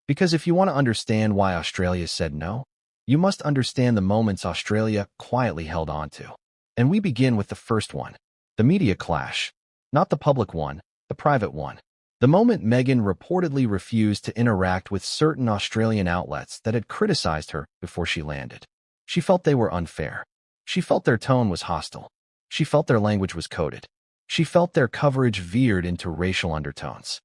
Because if you want to understand why Australia said no, you must understand the moments Australia quietly held on to. And we begin with the first one, the media clash. Not the public one, the private one. The moment Meghan reportedly refused to interact with certain Australian outlets that had criticized her before she landed. She felt they were unfair. She felt their tone was hostile. She felt their language was coded. She felt their coverage veered into racial undertones.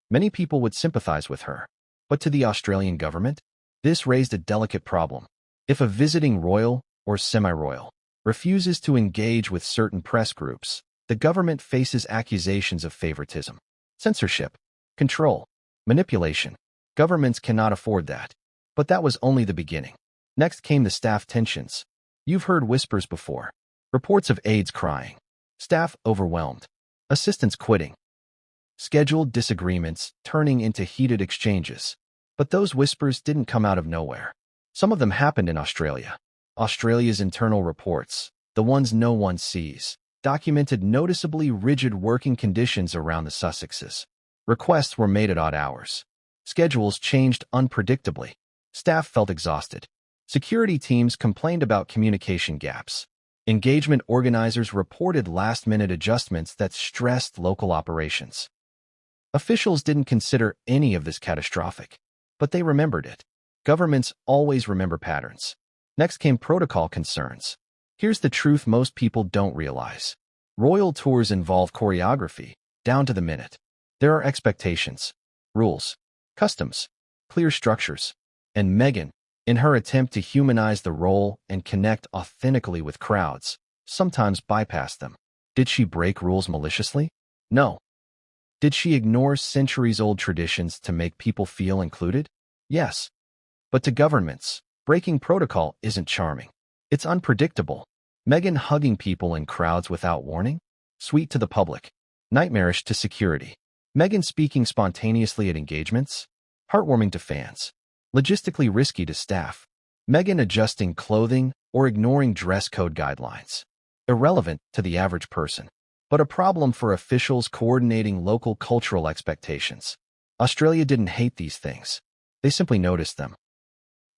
Many people would sympathize with her. But to the Australian government, this raised a delicate problem. If a visiting royal or semi-royal refuses to engage with certain press groups, the government faces accusations of favoritism, censorship, control, manipulation. Governments cannot afford that. But that was only the beginning. Next came the staff tensions. You've heard whispers before. Reports of aides crying. Staff overwhelmed. Assistants quitting. Scheduled disagreements turning into heated exchanges. But those whispers didn't come out of nowhere. Some of them happened in Australia. Australia's internal reports, the ones no one sees, documented noticeably rigid working conditions around the Sussexes. Requests were made at odd hours. Schedules changed unpredictably. Staff felt exhausted. Security teams complained about communication gaps. Engagement organizers reported last-minute adjustments that stressed local operations. Officials didn't consider any of this catastrophic, but they remembered it. Governments always remember patterns. Next came protocol concerns. Here's the truth most people don't realize. Royal tours involve choreography, down to the minute. There are expectations, rules, customs, clear structures. And Meghan, in her attempt to humanize the role and connect authentically with crowds, sometimes bypassed them. Did she break rules maliciously? No. Did she ignore centuries-old traditions to make people feel included? Yes. But to governments, breaking protocol isn't charming. It's unpredictable. Meghan hugging people in crowds without warning? Sweet to the public. Nightmarish to security. Meghan speaking spontaneously at engagements? Heartwarming to fans. Logistically risky to staff. Meghan adjusting clothing or ignoring dress code guidelines. Irrelevant to the average person, but a problem for officials coordinating local cultural expectations. Australia didn't hate these things. They simply noticed them.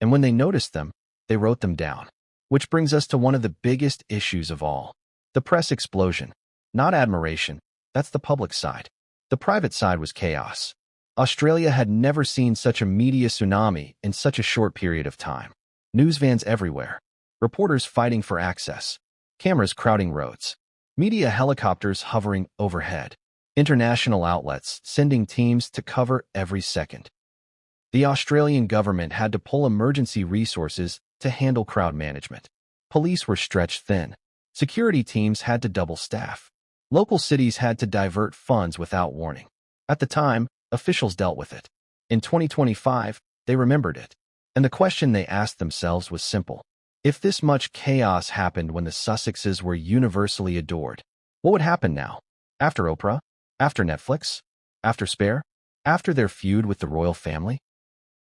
And when they noticed them, they wrote them down. Which brings us to one of the biggest issues of all. The press explosion. Not admiration. That's the public side. The private side was chaos. Australia had never seen such a media tsunami in such a short period of time. News vans everywhere. Reporters fighting for access. Cameras crowding roads. Media helicopters hovering overhead. International outlets sending teams to cover every second. The Australian government had to pull emergency resources to handle crowd management. Police were stretched thin. Security teams had to double staff. Local cities had to divert funds without warning. At the time, officials dealt with it. In 2025, they remembered it. And the question they asked themselves was simple. If this much chaos happened when the Sussexes were universally adored, what would happen now? After Oprah? After Netflix? After Spare? After their feud with the royal family?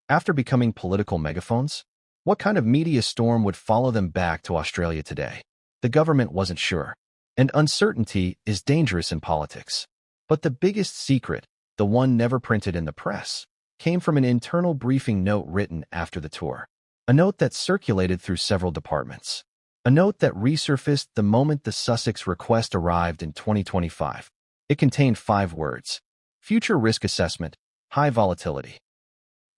After becoming political megaphones? What kind of media storm would follow them back to Australia today? The government wasn't sure. And uncertainty is dangerous in politics. But the biggest secret, the one never printed in the press, came from an internal briefing note written after the tour. A note that circulated through several departments. A note that resurfaced the moment the Sussex request arrived in 2025. It contained 5 words. Future risk assessment, high volatility.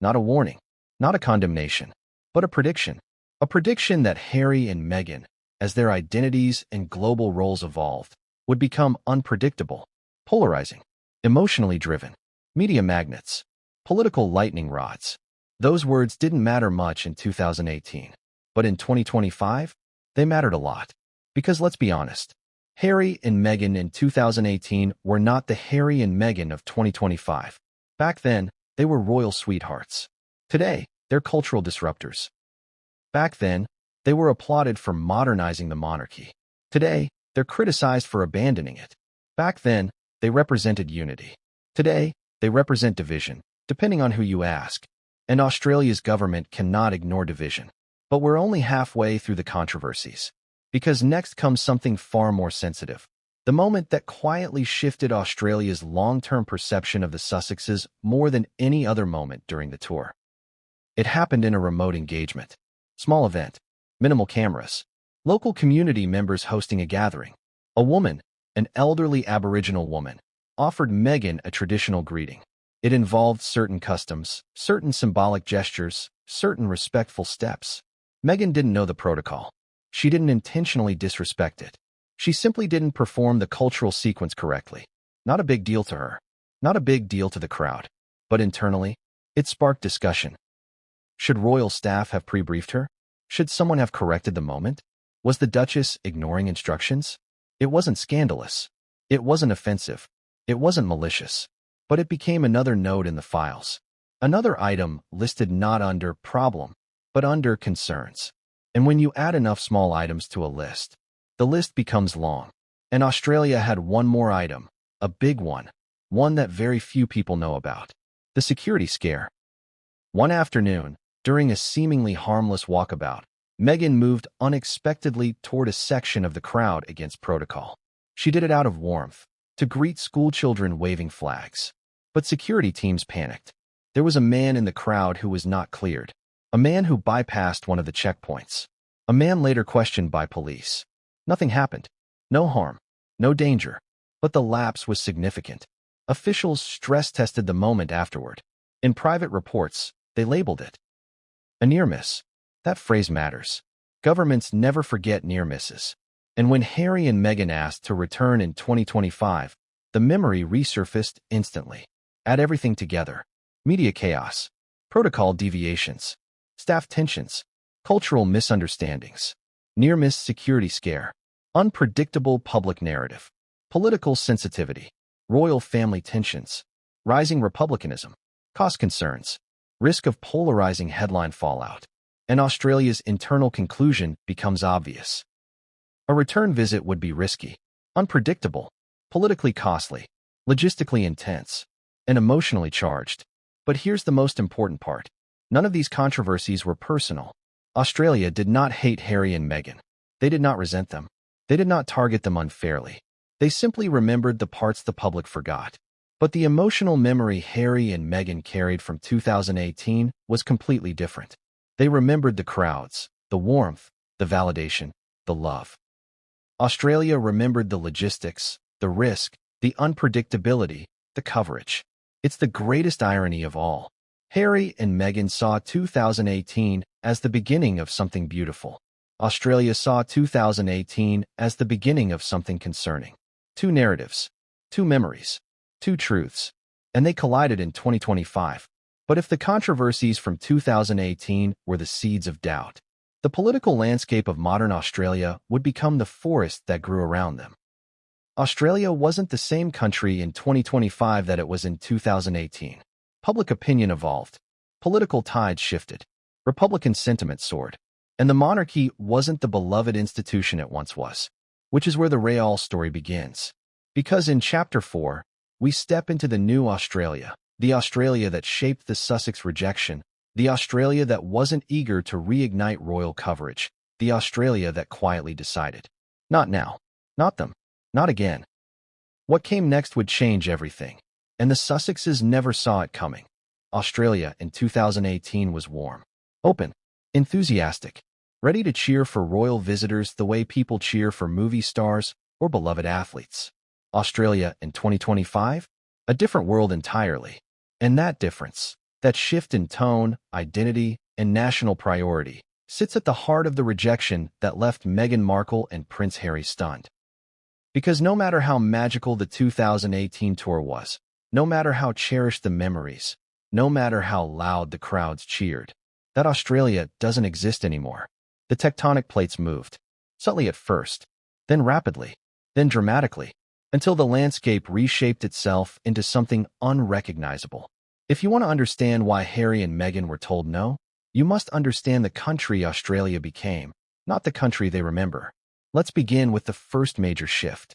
Not a warning, not a condemnation, but a prediction. A prediction that Harry and Meghan, as their identities and global roles evolved, would become unpredictable, polarizing, emotionally driven, media magnets, political lightning rods. Those words didn't matter much in 2018, but in 2025, they mattered a lot. Because let's be honest, Harry and Meghan in 2018 were not the Harry and Meghan of 2025. Back then, they were royal sweethearts. Today, they're cultural disruptors. Back then, they were applauded for modernizing the monarchy. Today, they're criticized for abandoning it. Back then, they represented unity. Today, they represent division, depending on who you ask. And Australia's government cannot ignore division. But we're only halfway through the controversies. Because next comes something far more sensitive. The moment that quietly shifted Australia's long-term perception of the Sussexes more than any other moment during the tour. It happened in a remote engagement. Small event. Minimal cameras. Local community members hosting a gathering. A woman, an elderly Aboriginal woman, offered Meghan a traditional greeting. It involved certain customs, certain symbolic gestures, certain respectful steps. Meghan didn't know the protocol. She didn't intentionally disrespect it. She simply didn't perform the cultural sequence correctly. Not a big deal to her. Not a big deal to the crowd. But internally, it sparked discussion. Should royal staff have pre-briefed her? Should someone have corrected the moment? Was the Duchess ignoring instructions? It wasn't scandalous. It wasn't offensive. It wasn't malicious. But it became another note in the files. Another item listed not under problem, but under concerns. And when you add enough small items to a list, the list becomes long. And Australia had one more item, a big one that very few people know about. The security scare. One afternoon, during a seemingly harmless walkabout, Meghan moved unexpectedly toward a section of the crowd against protocol. She did it out of warmth, to greet schoolchildren waving flags. But security teams panicked. There was a man in the crowd who was not cleared. A man who bypassed one of the checkpoints. A man later questioned by police. Nothing happened. No harm. No danger. But the lapse was significant. Officials stress-tested the moment afterward. In private reports, they labeled it a near miss. That phrase matters. Governments never forget near misses. And when Harry and Meghan asked to return in 2025, the memory resurfaced instantly. Add everything together. Media chaos, protocol deviations, staff tensions, cultural misunderstandings, near-miss security scare, unpredictable public narrative, political sensitivity, royal family tensions, rising republicanism, cost concerns, risk of polarizing headline fallout, and Australia's internal conclusion becomes obvious. A return visit would be risky, unpredictable, politically costly, logistically intense, and emotionally charged. But here's the most important part. None of these controversies were personal. Australia did not hate Harry and Meghan. They did not resent them. They did not target them unfairly. They simply remembered the parts the public forgot. But the emotional memory Harry and Meghan carried from 2018 was completely different. They remembered the crowds, the warmth, the validation, the love. Australia remembered the logistics, the risk, the unpredictability, the coverage. It's the greatest irony of all. Harry and Meghan saw 2018 as the beginning of something beautiful. Australia saw 2018 as the beginning of something concerning. Two narratives, two memories, two truths, and they collided in 2025. But if the controversies from 2018 were the seeds of doubt, the political landscape of modern Australia would become the forest that grew around them. Australia wasn't the same country in 2025 that it was in 2018. Public opinion evolved. Political tides shifted. Republican sentiment soared. And the monarchy wasn't the beloved institution it once was, which is where the Royal story begins. Because in Chapter 4, we step into the new Australia, the Australia that shaped the Sussex rejection, the Australia that wasn't eager to reignite royal coverage, the Australia that quietly decided. Not now. Not them. Not again. What came next would change everything, and the Sussexes never saw it coming. Australia in 2018 was warm, open, enthusiastic, ready to cheer for royal visitors the way people cheer for movie stars or beloved athletes. Australia in 2025? A different world entirely. And that difference, that shift in tone, identity, and national priority, sits at the heart of the rejection that left Meghan Markle and Prince Harry stunned. Because no matter how magical the 2018 tour was, no matter how cherished the memories, no matter how loud the crowds cheered, that Australia doesn't exist anymore. The tectonic plates moved, subtly at first, then rapidly, then dramatically, until the landscape reshaped itself into something unrecognizable. If you want to understand why Harry and Meghan were told no, you must understand the country Australia became, not the country they remember. Let's begin with the first major shift.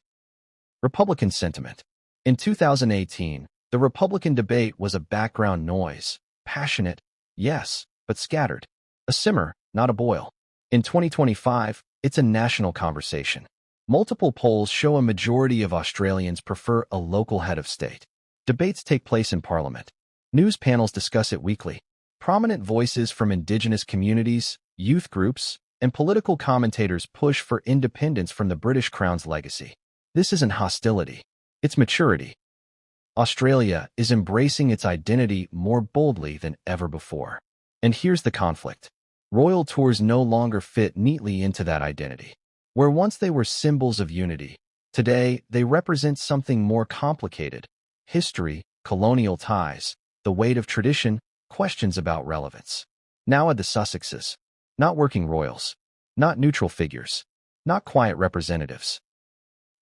Republican sentiment. In 2018, the Republican debate was a background noise, passionate, yes, but scattered. A simmer, not a boil. In 2025, it's a national conversation. Multiple polls show a majority of Australians prefer a local head of state. Debates take place in Parliament. News panels discuss it weekly. Prominent voices from Indigenous communities, youth groups, and political commentators push for independence from the British Crown's legacy. This isn't hostility. It's maturity. Australia is embracing its identity more boldly than ever before. And here's the conflict. Royal tours no longer fit neatly into that identity. Where once they were symbols of unity, today they represent something more complicated. History, colonial ties, the weight of tradition, questions about relevance. Now add the Sussexes. Not working royals, not neutral figures, not quiet representatives,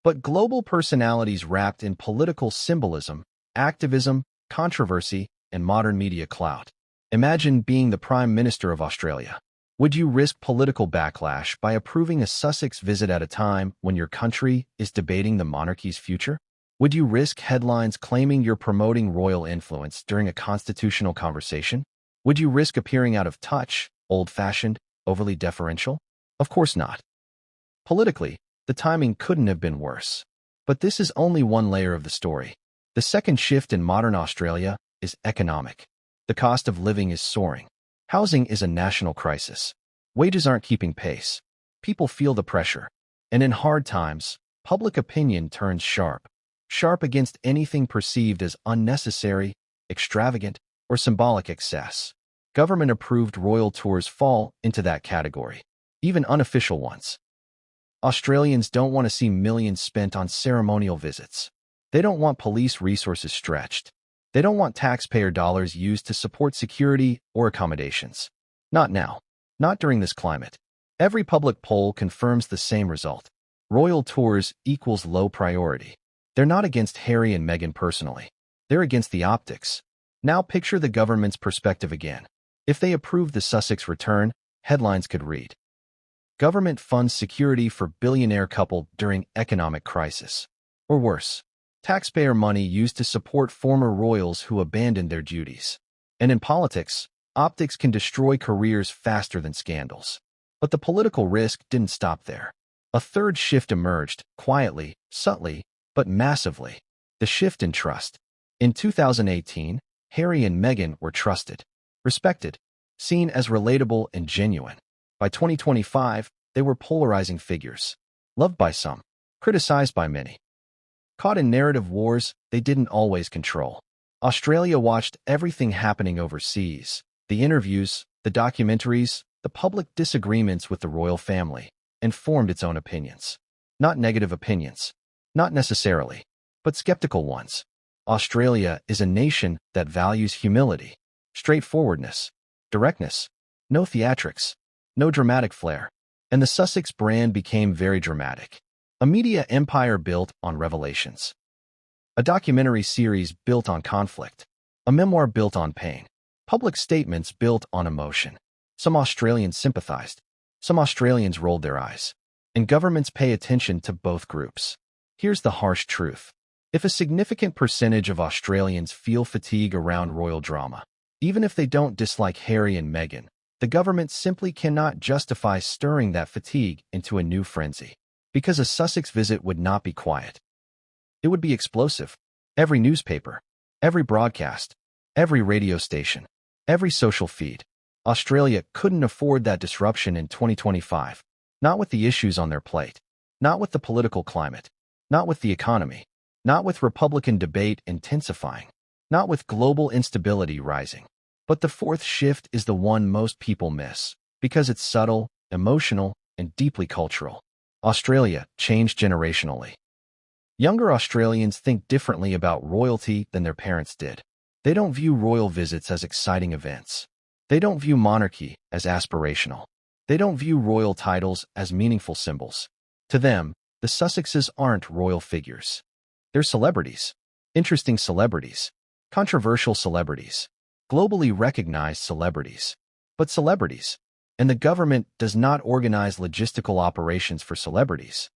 but global personalities wrapped in political symbolism, activism, controversy, and modern media clout. Imagine being the Prime Minister of Australia. Would you risk political backlash by approving a Sussex visit at a time when your country is debating the monarchy's future? Would you risk headlines claiming you're promoting royal influence during a constitutional conversation? Would you risk appearing out of touch, old-fashioned, overly deferential? Of course not. Politically, the timing couldn't have been worse. But this is only one layer of the story. The second shift in modern Australia is economic. The cost of living is soaring. Housing is a national crisis. Wages aren't keeping pace. People feel the pressure. And in hard times, public opinion turns sharp. Sharp against anything perceived as unnecessary, extravagant, or symbolic excess. Government-approved royal tours fall into that category, even unofficial ones. Australians don't want to see millions spent on ceremonial visits. They don't want police resources stretched. They don't want taxpayer dollars used to support security or accommodations. Not now. Not during this climate. Every public poll confirms the same result. Royal tours equals low priority. They're not against Harry and Meghan personally. They're against the optics. Now picture the government's perspective again. If they approved the Sussex return, headlines could read, "Government funds security for billionaire couple during economic crisis." Or worse, taxpayer money used to support former royals who abandoned their duties. And in politics, optics can destroy careers faster than scandals. But the political risk didn't stop there. A third shift emerged, quietly, subtly, but massively. The shift in trust. In 2018, Harry and Meghan were trusted, respected, seen as relatable and genuine. By 2025, they were polarizing figures. Loved by some, criticized by many. Caught in narrative wars they didn't always control. Australia watched everything happening overseas. The interviews, the documentaries, the public disagreements with the royal family, and formed its own opinions. Not negative opinions. Not necessarily, but skeptical ones. Australia is a nation that values humility, straightforwardness, directness, no theatrics, no dramatic flair. And the Sussex brand became very dramatic. A media empire built on revelations. A documentary series built on conflict. A memoir built on pain. Public statements built on emotion. Some Australians sympathized. Some Australians rolled their eyes. And governments pay attention to both groups. Here's the harsh truth. If a significant percentage of Australians feel fatigue around royal drama, even if they don't dislike Harry and Meghan, the government simply cannot justify stirring that fatigue into a new frenzy. Because a Sussex visit would not be quiet. It would be explosive. Every newspaper, every broadcast, every radio station, every social feed. Australia couldn't afford that disruption in 2025. Not with the issues on their plate. Not with the political climate. Not with the economy. Not with Republican debate intensifying. Not with global instability rising. But the fourth shift is the one most people miss, because it's subtle, emotional, and deeply cultural. Australia changed generationally. Younger Australians think differently about royalty than their parents did. They don't view royal visits as exciting events. They don't view monarchy as aspirational. They don't view royal titles as meaningful symbols. To them, the Sussexes aren't royal figures. They're celebrities. Interesting celebrities. Controversial celebrities. Globally recognized celebrities. But celebrities. And the government does not organize logistical operations for celebrities,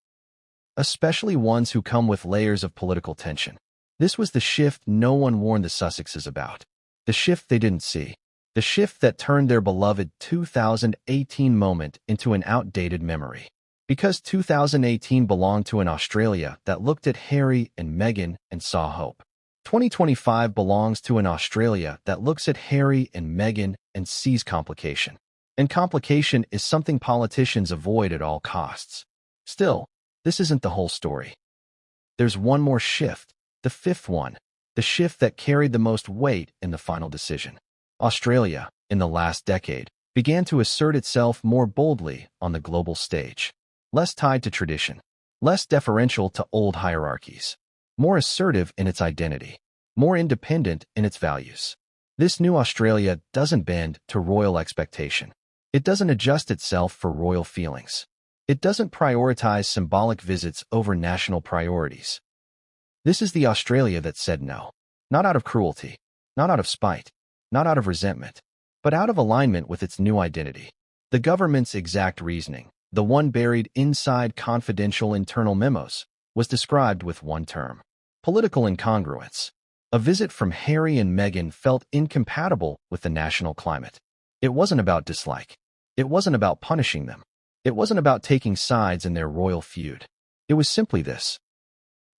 especially ones who come with layers of political tension. This was the shift no one warned the Sussexes about. The shift they didn't see. The shift that turned their beloved 2018 moment into an outdated memory. Because 2018 belonged to an Australia that looked at Harry and Meghan and saw hope. 2025 belongs to an Australia that looks at Harry and Meghan and sees complication. And complication is something politicians avoid at all costs. Still, this isn't the whole story. There's one more shift, the fifth one, the shift that carried the most weight in the final decision. Australia, in the last decade, began to assert itself more boldly on the global stage. Less tied to tradition, less deferential to old hierarchies, more assertive in its identity, more independent in its values. This new Australia doesn't bend to royal expectation. It doesn't adjust itself for royal feelings. It doesn't prioritize symbolic visits over national priorities. This is the Australia that said no. Not out of cruelty, not out of spite, not out of resentment, but out of alignment with its new identity. The government's exact reasoning, the one buried inside confidential internal memos, was described with one term: political incongruence. A visit from Harry and Meghan felt incompatible with the national climate. It wasn't about dislike. It wasn't about punishing them. It wasn't about taking sides in their royal feud. It was simply this: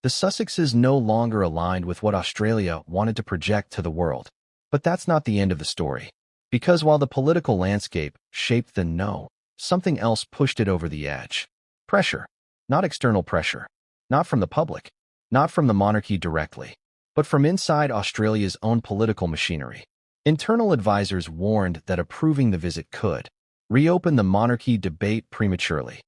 The Sussexes no longer aligned with what Australia wanted to project to the world. But that's not the end of the story. Because while the political landscape shaped the no, something else pushed it over the edge. Pressure. Not external pressure. Not from the public. Not from the monarchy directly. But from inside Australia's own political machinery. Internal advisors warned that approving the visit could reopen the monarchy debate prematurely,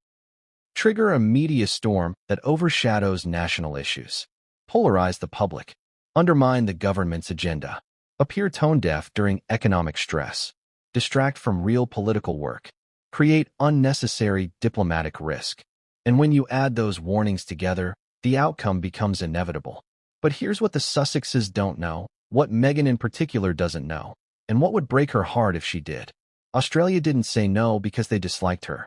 trigger a media storm that overshadows national issues, polarize the public, undermine the government's agenda, appear tone-deaf during economic stress, distract from real political work, create unnecessary diplomatic risk. And when you add those warnings together, the outcome becomes inevitable. But here's what the Sussexes don't know, what Meghan in particular doesn't know, and what would break her heart if she did. Australia didn't say no because they disliked her.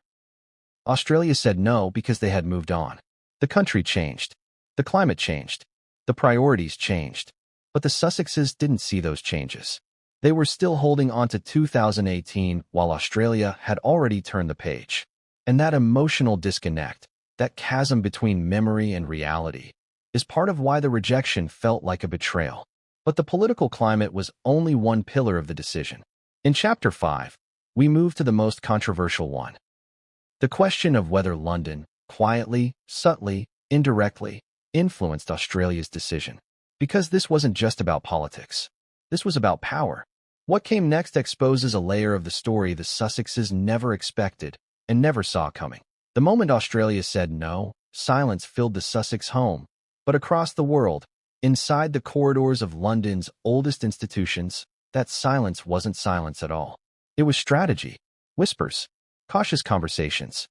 Australia said no because they had moved on. The country changed. The climate changed. The priorities changed. But the Sussexes didn't see those changes. They were still holding on to 2018 while Australia had already turned the page. And that emotional disconnect, that chasm between memory and reality, is part of why the rejection felt like a betrayal. But the political climate was only one pillar of the decision. In Chapter 5, we move to the most controversial one. The question of whether London, quietly, subtly, indirectly, influenced Australia's decision. Because this wasn't just about politics. This was about power. What came next exposes a layer of the story the Sussexes never expected and never saw coming. The moment Australia said no, silence filled the Sussex home. But across the world, inside the corridors of London's oldest institutions, that silence wasn't silence at all. It was strategy, whispers, cautious conversations,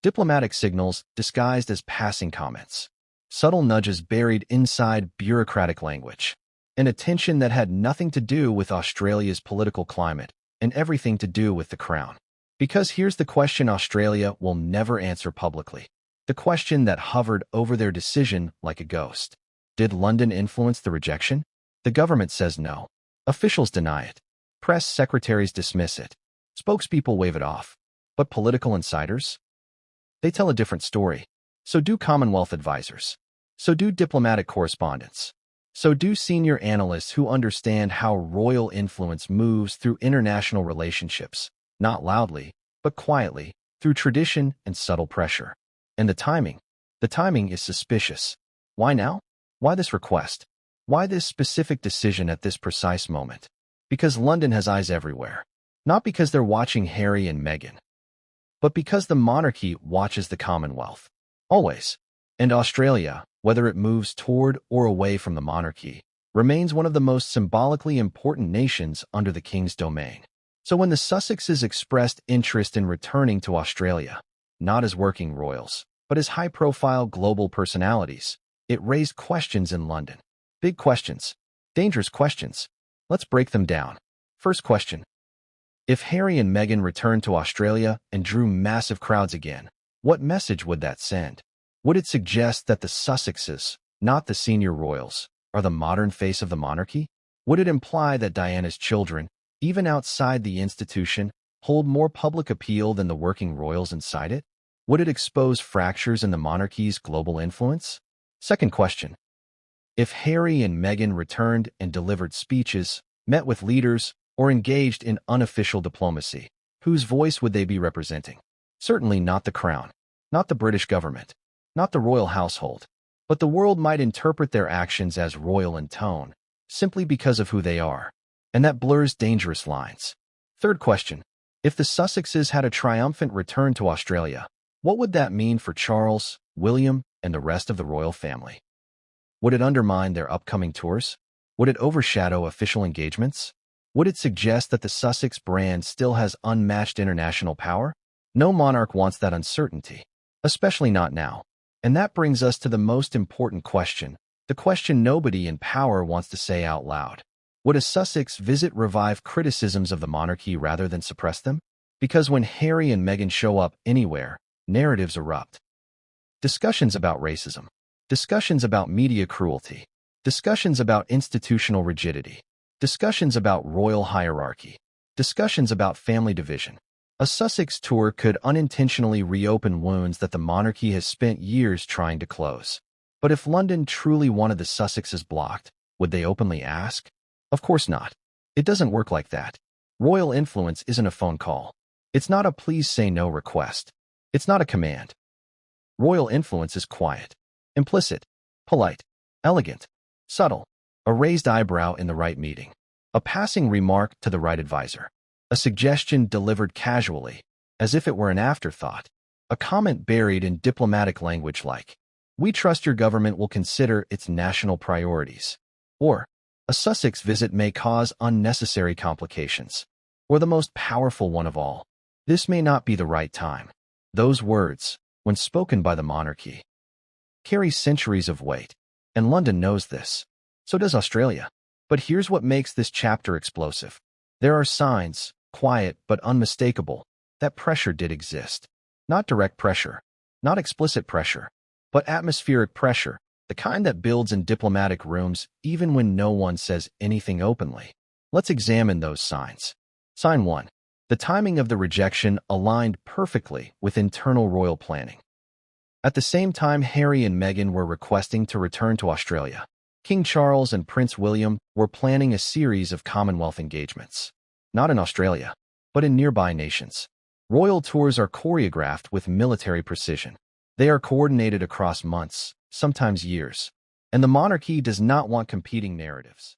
diplomatic signals disguised as passing comments, subtle nudges buried inside bureaucratic language, and a tension that had nothing to do with Australia's political climate and everything to do with the crown. Because here's the question Australia will never answer publicly. The question that hovered over their decision like a ghost. Did London influence the rejection? The government says no. Officials deny it. Press secretaries dismiss it. Spokespeople wave it off. But political insiders? They tell a different story. So do Commonwealth advisors. So do diplomatic correspondents. So do senior analysts who understand how royal influence moves through international relationships, not loudly, but quietly, through tradition and subtle pressure. And the timing is suspicious. Why now? Why this request? Why this specific decision at this precise moment? Because London has eyes everywhere. Not because they're watching Harry and Meghan, but because the monarchy watches the Commonwealth. Always. And Australia, whether it moves toward or away from the monarchy, remains one of the most symbolically important nations under the King's domain. So when the Sussexes expressed interest in returning to Australia, not as working royals, but as high-profile global personalities, it raised questions in London. Big questions. Dangerous questions. Let's break them down. First question. If Harry and Meghan returned to Australia and drew massive crowds again, what message would that send? Would it suggest that the Sussexes, not the senior royals, are the modern face of the monarchy? Would it imply that Diana's children, even outside the institution, hold more public appeal than the working royals inside it? Would it expose fractures in the monarchy's global influence? Second question. If Harry and Meghan returned and delivered speeches, met with leaders, or engaged in unofficial diplomacy, whose voice would they be representing? Certainly not the crown, not the British government, not the royal household, but the world might interpret their actions as royal in tone, simply because of who they are, and that blurs dangerous lines. Third question. If the Sussexes had a triumphant return to Australia, what would that mean for Charles, William, and the rest of the royal family? Would it undermine their upcoming tours? Would it overshadow official engagements? Would it suggest that the Sussex brand still has unmatched international power? No monarch wants that uncertainty, especially not now. And that brings us to the most important question, the question nobody in power wants to say out loud. Would a Sussex visit revive criticisms of the monarchy rather than suppress them? Because when Harry and Meghan show up anywhere, narratives erupt. Discussions about racism, discussions about media cruelty, discussions about institutional rigidity, discussions about royal hierarchy, discussions about family division. A Sussex tour could unintentionally reopen wounds that the monarchy has spent years trying to close. But if London truly wanted the Sussexes blocked, would they openly ask? Of course not. It doesn't work like that. Royal influence isn't a phone call. It's not a please say no request. It's not a command. Royal influence is quiet, implicit, polite, elegant, subtle, a raised eyebrow in the right meeting, a passing remark to the right advisor, a suggestion delivered casually, as if it were an afterthought, a comment buried in diplomatic language like, "We trust your government will consider its national priorities," or, "A Sussex visit may cause unnecessary complications," or the most powerful one of all, "This may not be the right time." Those words, when spoken by the monarchy, carry centuries of weight, and London knows this. So does Australia. But here's what makes this chapter explosive. There are signs, quiet but unmistakable, that pressure did exist. Not direct pressure, not explicit pressure, but atmospheric pressure, the kind that builds in diplomatic rooms even when no one says anything openly. Let's examine those signs. Sign 1. The timing of the rejection aligned perfectly with internal royal planning. At the same time Harry and Meghan were requesting to return to Australia, King Charles and Prince William were planning a series of Commonwealth engagements. Not in Australia, but in nearby nations. Royal tours are choreographed with military precision. They are coordinated across months, sometimes years. And the monarchy does not want competing narratives.